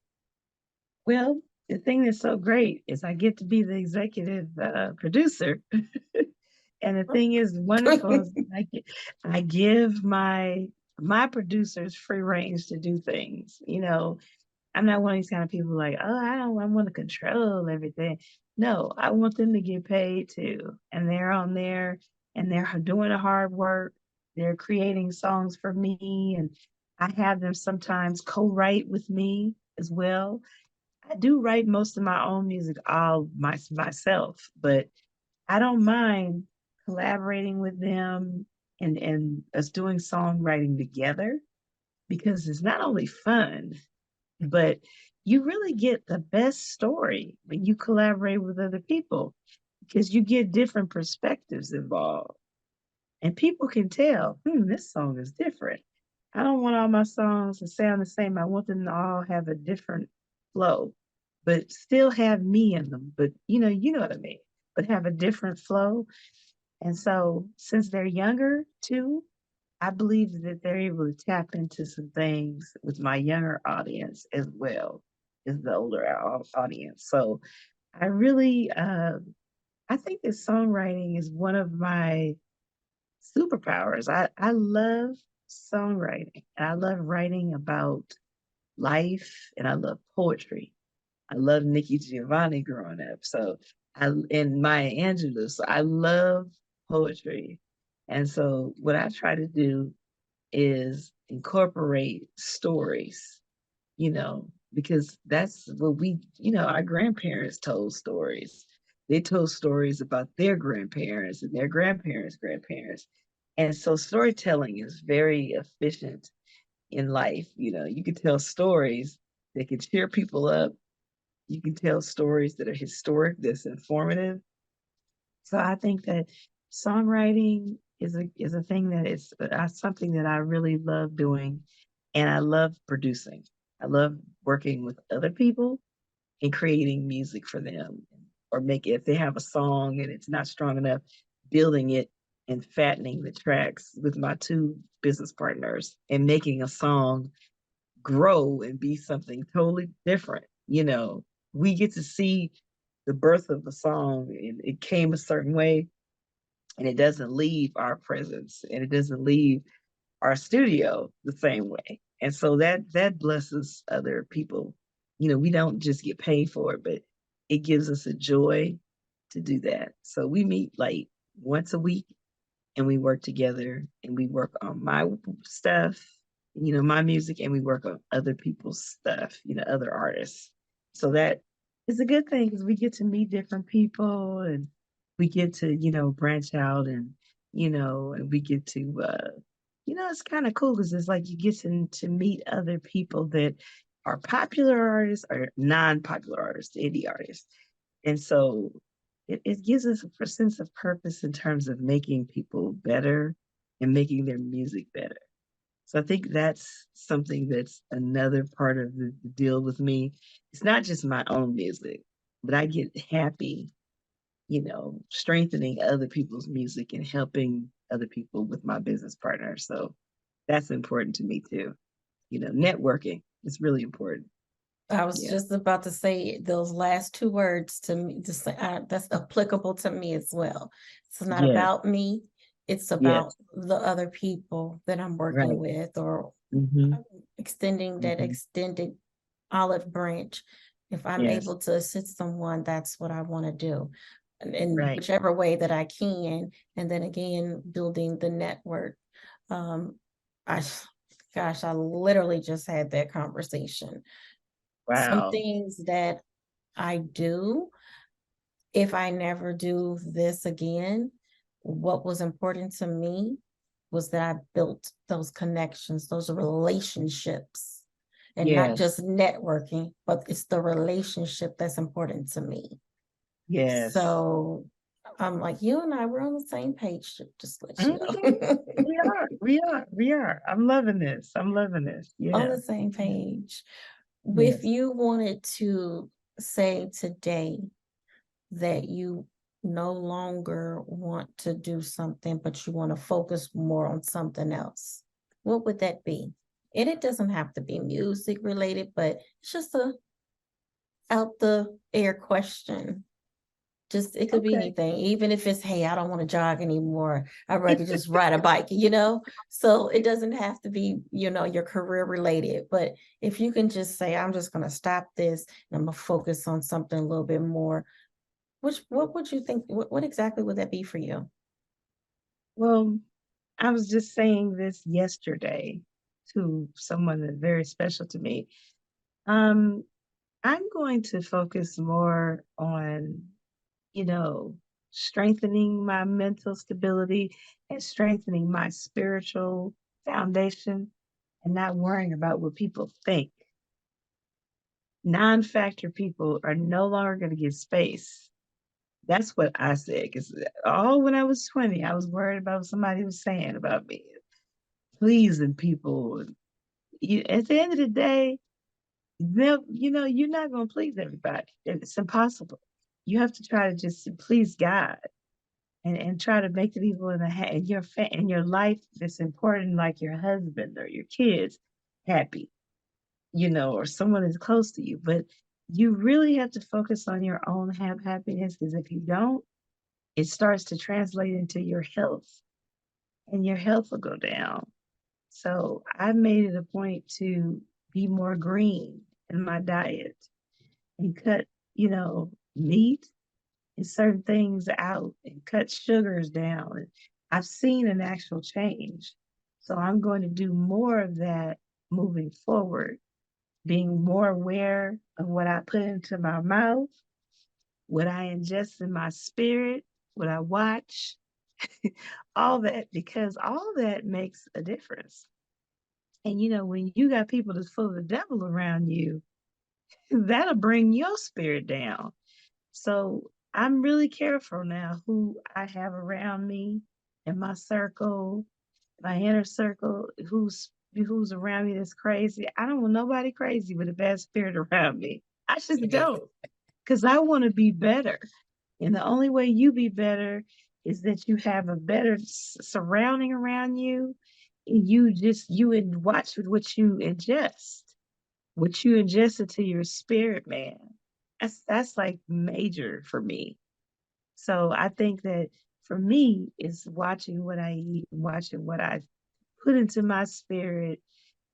S2: Well, the thing that's so great is I get to be the executive producer. And the thing is wonderful is I give my producers free range to do things. I'm not one of these kind of people like, oh, I want to control everything. No, I want them to get paid too. And they're on there and they're doing the hard work. They're creating songs for me. And I have them sometimes co-write with me as well. I do write most of my own music all myself, but I don't mind collaborating with them and us doing songwriting together because it's not only fun, but you really get the best story when you collaborate with other people because you get different perspectives involved. And people can tell, this song is different. I don't want all my songs to sound the same. I want them to all have a different flow, but still have me in them. But you know what I mean. But have a different flow. And so since they're younger too, I believe that they're able to tap into some things with my younger audience as well as the older audience. So I really, I think that songwriting is one of my superpowers. I love songwriting. I love writing about life and I love poetry. I love Nikki Giovanni growing up. So and Maya Angelou. So I love poetry. And so what I try to do is incorporate stories, because that's what our grandparents told stories. They told stories about their grandparents and their grandparents' grandparents. And so storytelling is very efficient in life. You can tell stories that can cheer people up. You can tell stories that are historic, that's informative. So I think that songwriting is a thing that is something that I really love doing, and I love producing. I love working with other people and creating music for them, or make it if they have a song and it's not strong enough, building it and fattening the tracks with my two business partners and making a song grow and be something totally different. We get to see the birth of the song and it came a certain way and it doesn't leave our presence and it doesn't leave our studio the same way. And so that blesses other people. We don't just get paid for it, but it gives us a joy to do that. So we meet like once a week and we work together and we work on my stuff, my music, and we work on other people's stuff, other artists. So that is a good thing because we get to meet different people and we get to, branch out and we get to, it's kind of cool because it's like you get to meet other people that are popular artists or non-popular artists, indie artists. And so it gives us a sense of purpose in terms of making people better and making their music better. So I think that's something that's another part of the deal with me. It's not just my own music, but I get happy, strengthening other people's music and helping other people with my business partner. So that's important to me too. Networking is really important.
S1: I was
S2: Yeah.
S1: just about to say those last two words to me, just that's applicable to me as well. It's not
S2: Yes.
S1: about me, it's about
S2: Yes.
S1: the other people that I'm working
S2: Right.
S1: with or
S2: Mm-hmm.
S1: extending that
S2: Mm-hmm.
S1: extended olive branch. If I'm
S2: Yes.
S1: able to assist someone, that's what I want to do. In
S2: Right.
S1: whichever way that I can. And then again, building the network. Um, I, gosh, I literally just had that conversation. Some
S2: Wow.
S1: things that I do, if I never do this again, what was important to me was that I built those connections, those relationships, and not
S2: Yes.
S1: just networking, but it's the relationship that's important to me.
S2: Yes.
S1: So I'm like, you and I, we're on the same page, just let you
S2: Mhm.
S1: know.
S2: We are. We are. We are. I'm loving this. I'm loving this.
S1: On
S2: Yeah.
S1: the same page. If
S2: Yes.
S1: you wanted to say today that you no longer want to do something, but you want to focus more on something else, what would that be? And it doesn't have to be music related, but it's just a out the air question. Just it could be
S2: Okay.
S1: anything, even if it's, hey, I don't want to jog anymore. I'd rather just ride a bike. So it doesn't have to be, your career related. But if you can just say, I'm just gonna stop this and I'm gonna focus on something a little bit more, what would you think? What exactly would that be for you?
S2: Well, I was just saying this yesterday to someone that's very special to me. Um, I'm going to focus more on, you know, strengthening my mental stability and strengthening my spiritual foundation and not worrying about what people think. Non-factor people are no longer going to get space. That's what I said. Because all when I was 20, I was worried about what somebody was saying about me, pleasing people. At the end of the day, you're not going to please everybody. It's impossible. You have to try to just please God and try to make the people in your life that's important, like your husband or your kids, happy, or someone is close to you. But you really have to focus on your own happiness, because if you don't, it starts to translate into your health, and your health will go down. So I made it a point to be more green in my diet and cut, meat and certain things out and cut sugars down. And I've seen an actual change. So I'm going to do more of that moving forward, being more aware of what I put into my mouth, what I ingest in my spirit, what I watch, all that, because all that makes a difference. And when you got people that's full of the devil around you, that'll bring your spirit down. So I'm really careful now who I have around me in my circle, my inner circle, who's around me that's crazy. I don't want nobody crazy with a bad spirit around me. I just don't, because I want to be better. And the only way you be better is that you have a better surrounding around you. And watch with what you ingest into your spirit, man. That's like major for me. So I think that for me, it's watching what I eat, watching what I put into my spirit,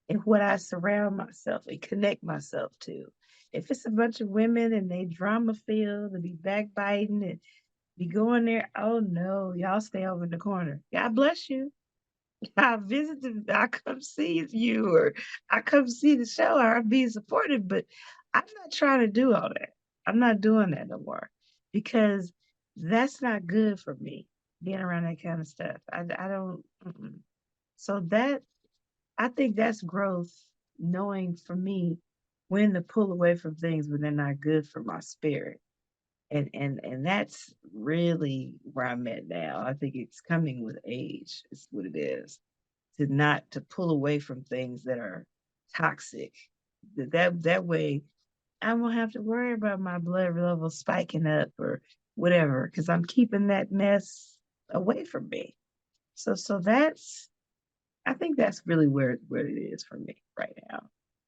S2: and what I surround myself and connect myself to. If it's a bunch of women and they drama filled and be backbiting and be going there, oh no, y'all stay over in the corner. God bless you. I come see you, or I come see the show, or I'm being supportive, but I'm not trying to do all that. I'm not doing that no more, because that's not good for me, being around that kind of stuff. I don't. Mm-mm. So I think that's growth, knowing for me when to pull away from things when they're not good for my spirit. And that's really where I'm at now. I think it's coming with age, is what it is. To pull away from things that are toxic. That way I won't have to worry about my blood level spiking up or whatever, because I'm keeping that mess away from me. So that's I think that's really where it is for me right now.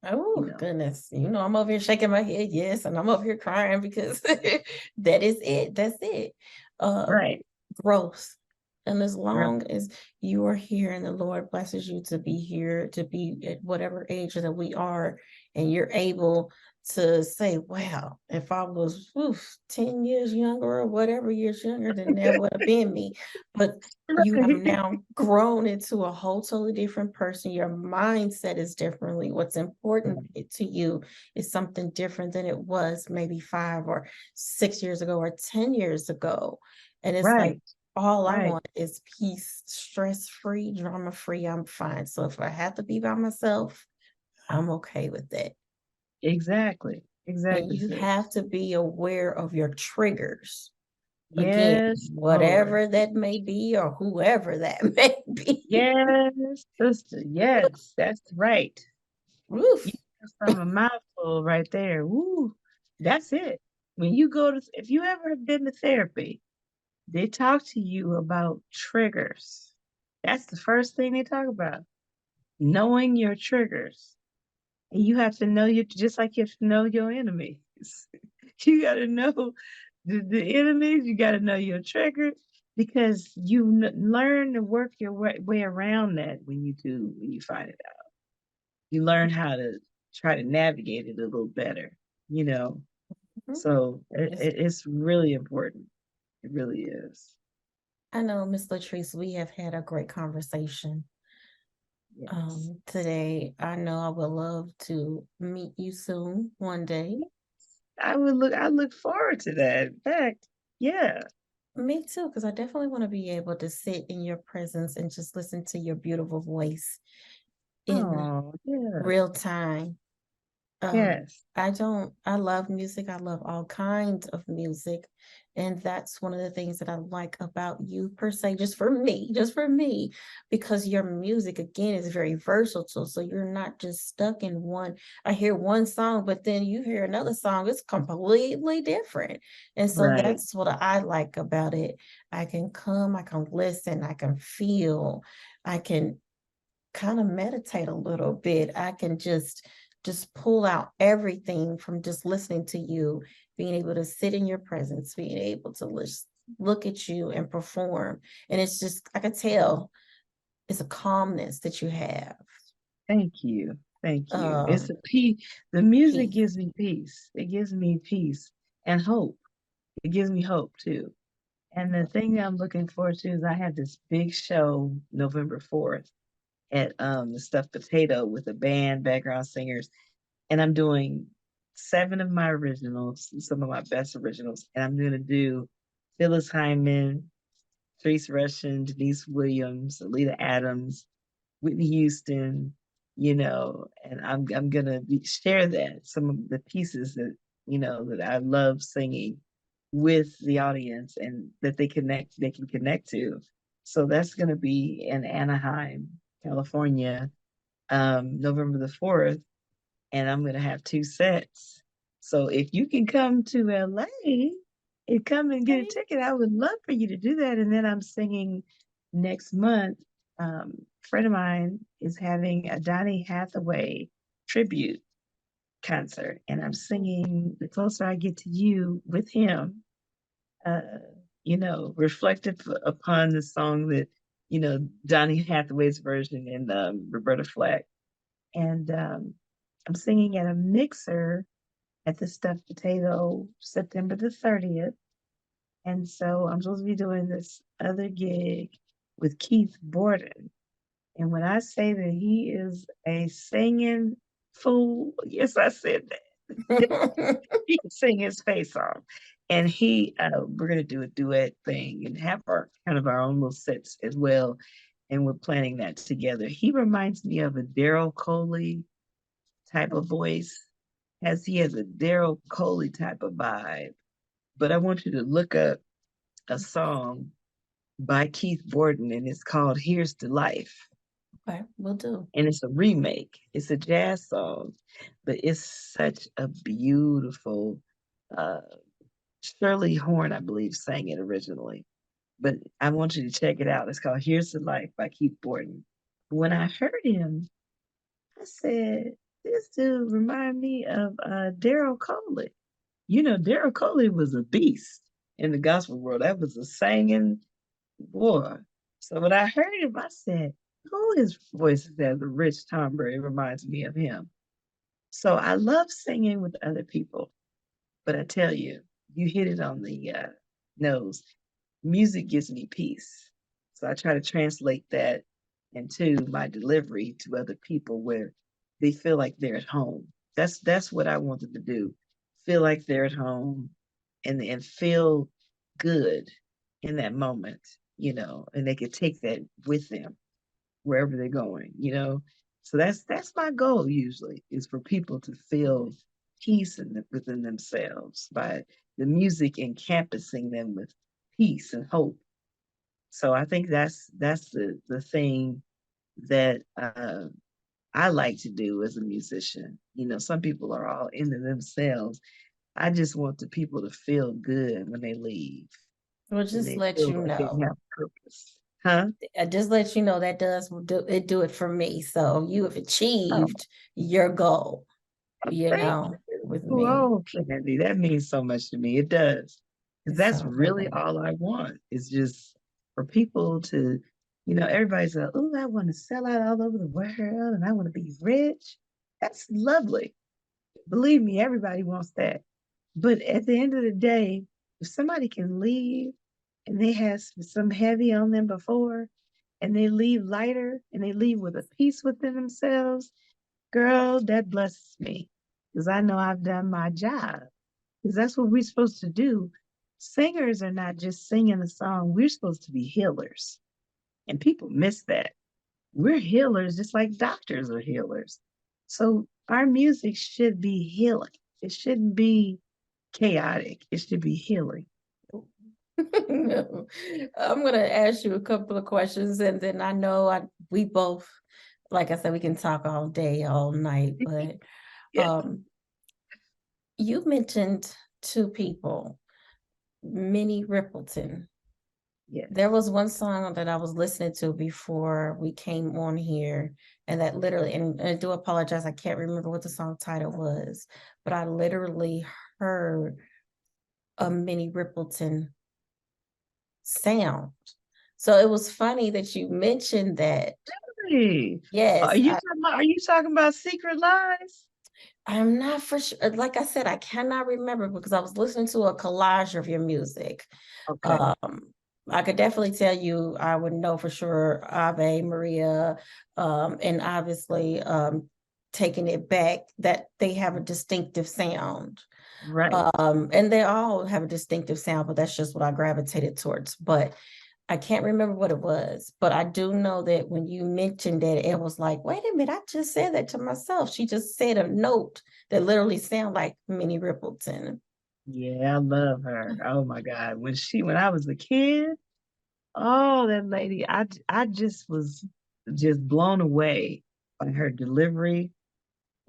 S2: You
S1: Oh
S2: know.
S1: goodness. I'm over here shaking my head, yes, and I'm over here crying because that is it. That's it. Uh
S2: Right.
S1: Growth. And as
S2: Right.
S1: long as you are here and the Lord blesses you to be here, to be at whatever age that we are, and you're able to say, wow, if I was 10 years younger or whatever years younger, then that would have been me. But you have
S2: Right.
S1: now grown into a whole totally different person. Your mindset is differently. What's important to you is something different than it was maybe 5 or 6 years ago or 10 years ago. And it's like,
S2: Right.
S1: all I
S2: Right.
S1: want is peace, stress-free, drama-free. I'm fine. So if I have to be by myself, I'm okay with that.
S2: Exactly.
S1: And
S2: Exactly,
S1: you
S2: sis.
S1: have to be aware of your triggers. Again,
S2: Yes, Lord.
S1: whatever that may be or whoever that may be.
S2: Yes, sister. Yes, that's right. You
S1: Oof.
S2: just from a mouthful right there. Woo. That's it. When you go to, if you ever have been to therapy, they talk to you about triggers. That's the first thing they talk about. Knowing your triggers. And you have to know you just like you have to know your enemies. You got to know the enemies. You got to know your triggers, because you learn to work your way around that when you find it out. You learn how to try to navigate it a little better, you know.
S1: Mhm.
S2: So
S1: Yes.
S2: it's really important. It really is.
S1: I know, Miss Lettrice, we have had a great conversation
S2: Yes.
S1: today. I know I would love to meet you soon, one day.
S2: I look forward to that. In fact, yeah.
S1: Me too, because I definitely want to be able to sit in your presence and just listen to your beautiful voice in
S2: Oh, yeah.
S1: real time.
S2: Yes.
S1: I love music. I love all kinds of music. And that's one of the things that I like about you per se, just for me, because your music again is very versatile. So you're not just stuck in one. I hear one song, but then you hear another song, it's completely different. And so
S2: Right.
S1: that's what I like about it. I can listen, I can feel, I can kind of meditate a little bit. I can just pull out everything from just listening to you, being able to sit in your presence, being able to look at you and perform. And it's just I could tell it's a calmness that you have.
S2: Thank you. Thank you. It's
S1: Um,
S2: a peace. The music
S1: peace.
S2: gives me peace. It gives me peace and hope. It gives me hope too. And the thing that I'm looking forward to is I have this big show November 4th at the Stuffed Potato with a band, background singers, and I'm doing seven of my originals, some of my best originals, and I'm gonna do Phyllis Hyman, Trace Russian, Denise Williams, Alita Adams, Whitney Houston, and I'm gonna share that some of the pieces that that I love singing with the audience and that they can connect to. So that's gonna be in Anaheim, California, November the 4th, and I'm gonna have two sets. So if you can come to LA and come and get a
S1: Okay.
S2: ticket, I would love for you to do that. And then I'm singing next month. A friend of mine is having a Donny Hathaway tribute concert, and I'm singing "The Closer I Get to You" with him. Uh, reflective upon the song that Donny Hathaway's version and Roberta Flack, and I'm singing at a mixer at the Stuffed Potato September the 30th. And so I'm supposed to be doing this other gig with Keith Borden. And when I say that he is a singing fool, yes, I said that. He can sing his face off. And we're going to do a duet thing and have our own little sets as well. And we're planning that together. He reminds me of a Daryl Coley type of voice, as he has a Daryl Coley type of vibe. But I want you to look up a song by Keith Borden, and it's called "Here's to Life."
S1: Okay, we'll do.
S2: And it's a remake. It's a jazz song, but it's such a beautiful. Uh, Shirley Horn, I believe, sang it originally. But I want you to check it out. It's called "Here's to Life" by Keith Borden. When I heard him, I said, "This dude remind me of Daryl Coley." Daryl Coley was a beast in the gospel world. That was a singing boy. So when I heard him, I said, "Oh, his voice is as a rich timbre. It reminds me of him." So I love singing with other people. But I tell you, you hit it on the nose. Music gives me peace. So I try to translate that into my delivery to other people where they feel like they're at home. That's what I wanted to do. Feel like they're at home and feel good in that moment, and they could take that with them wherever they're going. So that's my goal usually is for people to feel peace within themselves by the music encompassing them with peace and hope. So I think that's the thing that I like to do as a musician. Some people are all into themselves. I just want the people to feel good when they leave
S1: We'll
S2: and
S1: just
S2: they
S1: let
S2: feel
S1: you
S2: like they
S1: know.
S2: have purpose. Huh?
S1: I just let you know that do it for me. So you have
S2: Oh,
S1: achieved your goal,
S2: thank you.
S1: with me.
S2: Oh, Candy, that means so much to me. It does. Because that's
S1: So
S2: really all I want is just for people to, everybody's like, oh, I want to sell out all over the world and I want to be rich. That's lovely. Believe me, everybody wants that. But at the end of the day, if somebody can leave and they had some heavy on them before and they leave lighter and they leave with a peace within themselves, girl, that blesses me because I know I've done my job. Because that's what we're supposed to do, singers are not just singing a song. We're supposed to be healers. And people miss that. We're healers just like doctors are healers. So our music should be healing. It shouldn't be chaotic. It should be healing.
S1: I'm gonna ask you a couple of questions, and then I know we both, like I said, we can talk all day, all night. But
S2: Yeah.
S1: um, you mentioned two people, Minnie Riperton. There
S2: Yes.
S1: was one song that I was listening to before we came on here, and that literally, and I do apologize, I can't remember what the song title was, but I literally heard a Minnie Riperton sound. So it was funny that you mentioned that.
S2: Hey,
S1: Yes,
S2: are you talking about Secret Lies?
S1: I'm not for sure. Like I said, I cannot remember because I was listening to a collage of your music.
S2: Okay.
S1: Um, I could definitely tell you I would know for sure Ave Maria, and obviously taking it back that they have a distinctive sound.
S2: Right.
S1: And they all have a distinctive sound, but that's just what I gravitated towards. But I can't remember what it was, but I do know that when you mentioned it, it was like, wait a minute, I just said that to myself. She just said a note that literally sounded like Minnie Riperton.
S2: Yeah, I love her. Oh my God. When I was a kid, oh, that lady, I just was just blown away by her delivery.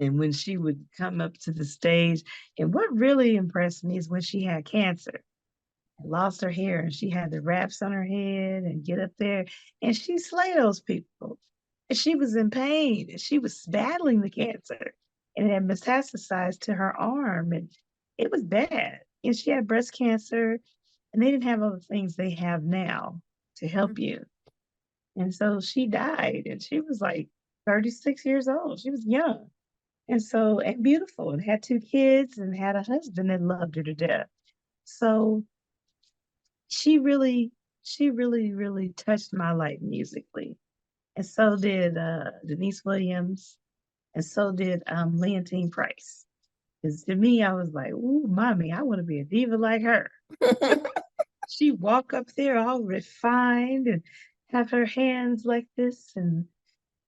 S2: And when she would come up to the stage, and what really impressed me is when she had cancer, lost her hair, and she had the wraps on her head and get up there, and she slayed those people. And she was in pain, and she was battling the cancer, and it had metastasized to her arm, and it was bad. And she had breast cancer, and they didn't have all the things they have now to help you. And so she died, and she was like 36 years old. She was young. And so, and beautiful, and had two kids and had a husband that loved her to death. So she really, really touched my life musically. And so did Denise Williams, and so did Leontine Price. Because to me, I was like, ooh, mommy, I want to be a diva like her. She walk up there all refined and have her hands like this and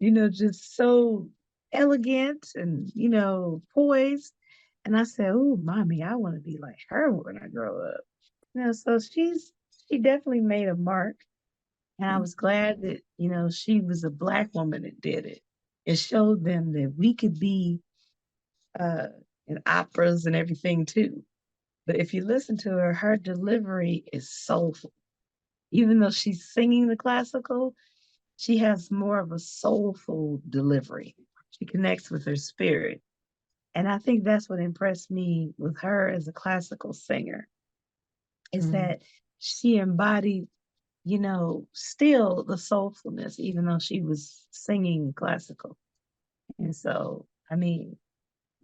S2: just so elegant and, poised. And I said, "Ooh, mommy, I want to be like her when I grow up." So she definitely made a mark. And I was glad that, she was a Black woman that did it. It showed them that we could be uh, in operas and everything too. But if you listen to her, her delivery is soulful. Even though she's singing the classical, she has more of a soulful delivery. She connects with her spirit. And I think that's what impressed me with her as a classical singer is
S1: Mm.
S2: that she embodied, still the soulfulness, even though she was singing classical. And so, I mean,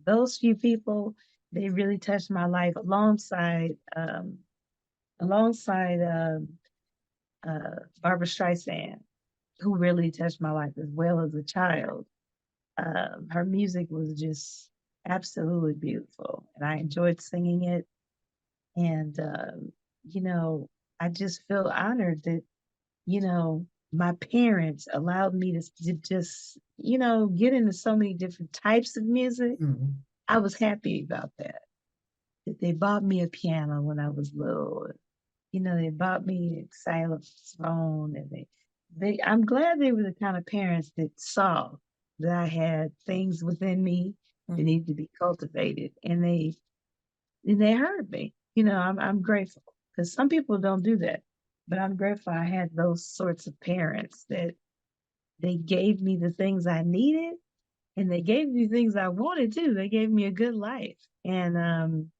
S2: those few people, they really touched my life alongside Barbara Streisand, who really touched my life as well as a child. Her music was just absolutely beautiful, and I enjoyed singing it. And you know, I just feel honored that my parents allowed me to just get into so many different types of music.
S1: Mhm.
S2: I was happy about that. That they bought me a piano when I was little. They bought me a xylophone, and I'm glad they were the kind of parents that saw that I had things within me that
S1: Mm.
S2: needed to be cultivated, and they heard me. I'm grateful because some people don't do that, but I'm grateful I had those sorts of parents that they gave me the things I needed, and they gave me things I wanted too. They gave me a good life, and I'm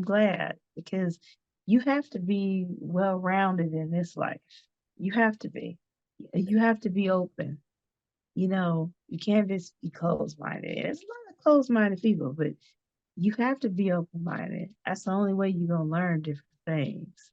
S2: glad because you have to be well rounded in this life. You have to be. You have to be open. You can't just be closed minded. There's a lot of closed minded people, but you have to be open minded. That's the only way you're gonna learn different things.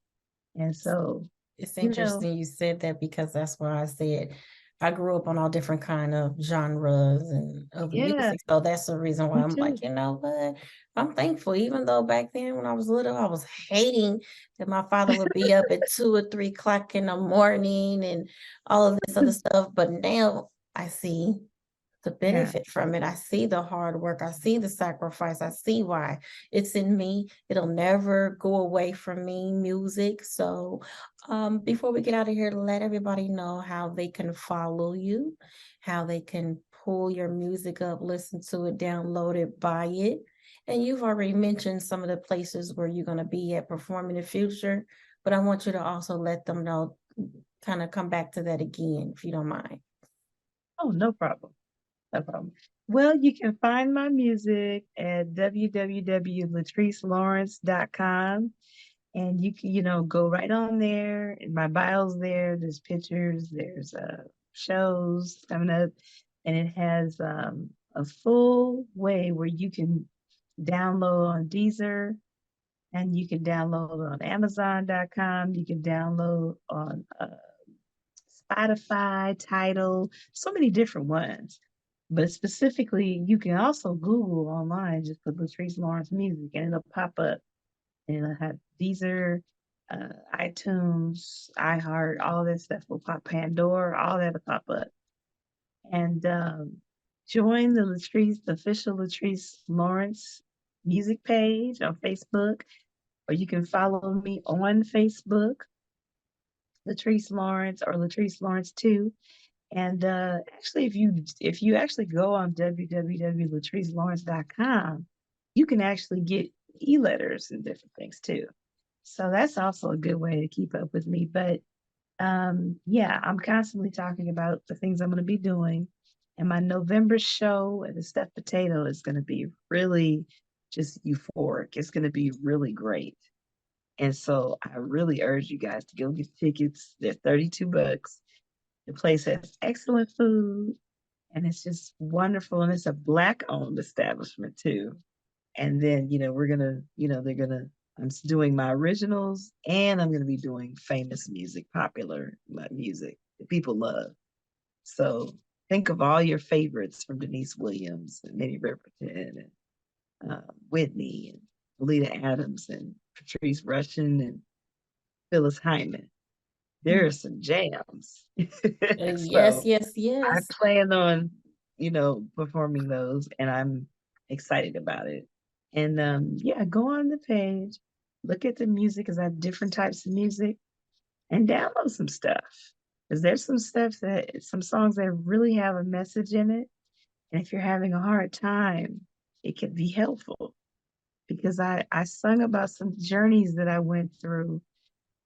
S2: And so,
S1: It's
S2: you know,
S1: interesting you said that because that's why I said I grew up on all different kind of genres and of
S2: Yeah,
S1: music. So that's the reason why
S2: me
S1: I'm
S2: too.
S1: like, you know what? I'm thankful, even though back then when I was little, I was hating that my father would be up at 2 or 3 o'clock in the morning and all of this other stuff. But now I see the
S2: Yeah.
S1: benefit from it. I see the hard work. I see the sacrifice. I see why it's in me. It'll never go away from me, music. So, before we get out of here, let everybody know how they can follow you, how they can pull your music up, listen to it, download it, buy it. And you've already mentioned some of the places where you're going to be at perform in the future, but I want you to also let them know, kind of come back to that again, if you don't mind.
S2: Oh, no problem. No problem. Well, you can find my music at www.lettricelawrence.com. And you can, go right on there. And my bio's there. There's pictures, there's shows coming up, and it has a full way where you can download on Deezer, and you can download on Amazon.com. You can download on Spotify, Tidal, so many different ones. But specifically, you can also Google online, just put Latrice Lawrence music, and it'll pop up. And it'll have Deezer, iTunes, iHeart, all that stuff will pop. Pandora, all that will pop up. And join the Latrice, the official Latrice Lawrence music page on Facebook, or you can follow me on Facebook, Latrice Lawrence or Latrice Lawrence 2. And actually, if you actually go on www.latricelawrence.com, you can actually get e-letters and different things too. So that's also a good way to keep up with me. But yeah, I'm constantly talking about the things I'm going to be doing. And my November show at the Stuffed Potato is going to be really just euphoric. It's going to be really great. And so I really urge you guys to go get tickets. They're $32. The place has excellent food and it's just wonderful. And it's a Black owned establishment too. And then, we're going to, I'm doing my originals and I'm going to be doing famous music, popular music that people love. So think of all your favorites from Denise Williams and Minnie Riperton and Whitney and Alita Adams and Patrice Rushen and Phyllis Hyman. There are some jams.
S1: Yes,
S2: So
S1: yes,
S2: I
S1: yes.
S2: plan on, performing those and I'm excited about it. And yeah, go on the page, look at the music because I have different types of music and download some stuff. Because there's some songs that really have a message in it. And if you're having a hard time, it can be helpful because I sung about some journeys that I went through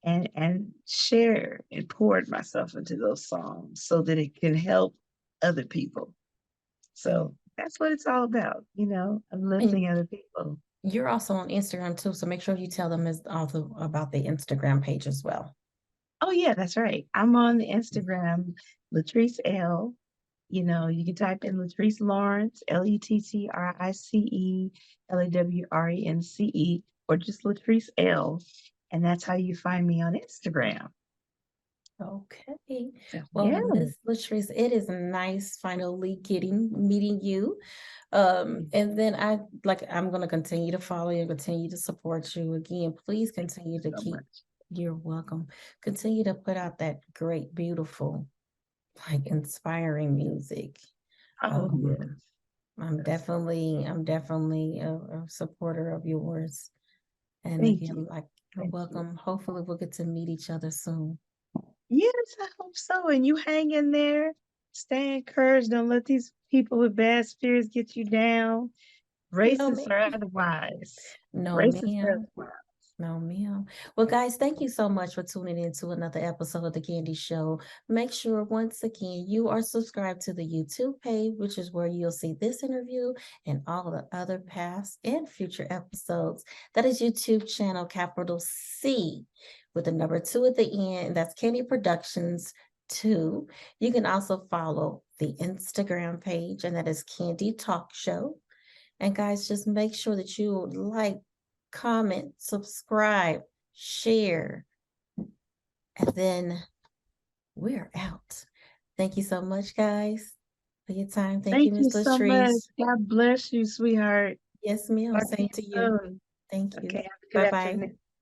S2: and share and poured myself into those songs so that it can help other people.
S1: Mm.
S2: So that's what it's all about,
S1: And
S2: uplifting other people.
S1: you're also on Instagram too, so make sure you tell them also about the Instagram page as well.
S2: Oh yeah, that's right. I'm on the Instagram, Latrice L. You can type in Latrice Lawrence, LettriceLawrence, or just Latrice L. And that's how you find me on Instagram.
S1: Okay.
S2: So
S1: Well,
S2: yeah,
S1: Miss Latrice, it is nice finally meeting you. And then I'm gonna continue to follow you, continue to support you. Again, please
S2: thank
S1: continue
S2: you
S1: to
S2: so
S1: keep,
S2: much.
S1: you're welcome. Continue to put out that great, beautiful, like inspiring music.
S2: Oh yes,
S1: Um,
S2: yes.
S1: I'm definitely a supporter of yours. And
S2: Thank you.
S1: again, like, you're
S2: Thank you.
S1: welcome. Hopefully we'll get to meet each other soon.
S2: Yes, I hope so. And you hang in there. Stay encouraged. Don't let these people with bad spirits get you down.
S1: No,
S2: Racist
S1: ma'am.
S2: or otherwise.
S1: No,
S2: Racist or
S1: ma'am.
S2: otherwise.
S1: No, ma'am. Well, guys, thank you so much for tuning in to another episode of The Candy Show. Make sure, once again, you are subscribed to the YouTube page, which is where you'll see this interview and all the other past and future episodes. That is YouTube channel, capital C, with the number 2 at the end. That's Candy Productions 2. You can also follow the Instagram page, and that is Candy Talk Show. And guys, just make sure that you like, comment, subscribe, share, and then we're out. Thank you so much, guys, for your time. Thank you,
S2: Thank you
S1: Miss
S2: so much.
S1: Lettrice.
S2: God bless you, sweetheart.
S1: Yes, ma'am.
S2: Talk to
S1: Same
S2: you
S1: to you.
S2: soon.
S1: Thank you.
S2: Okay, have a good
S1: Bye-bye.
S2: afternoon.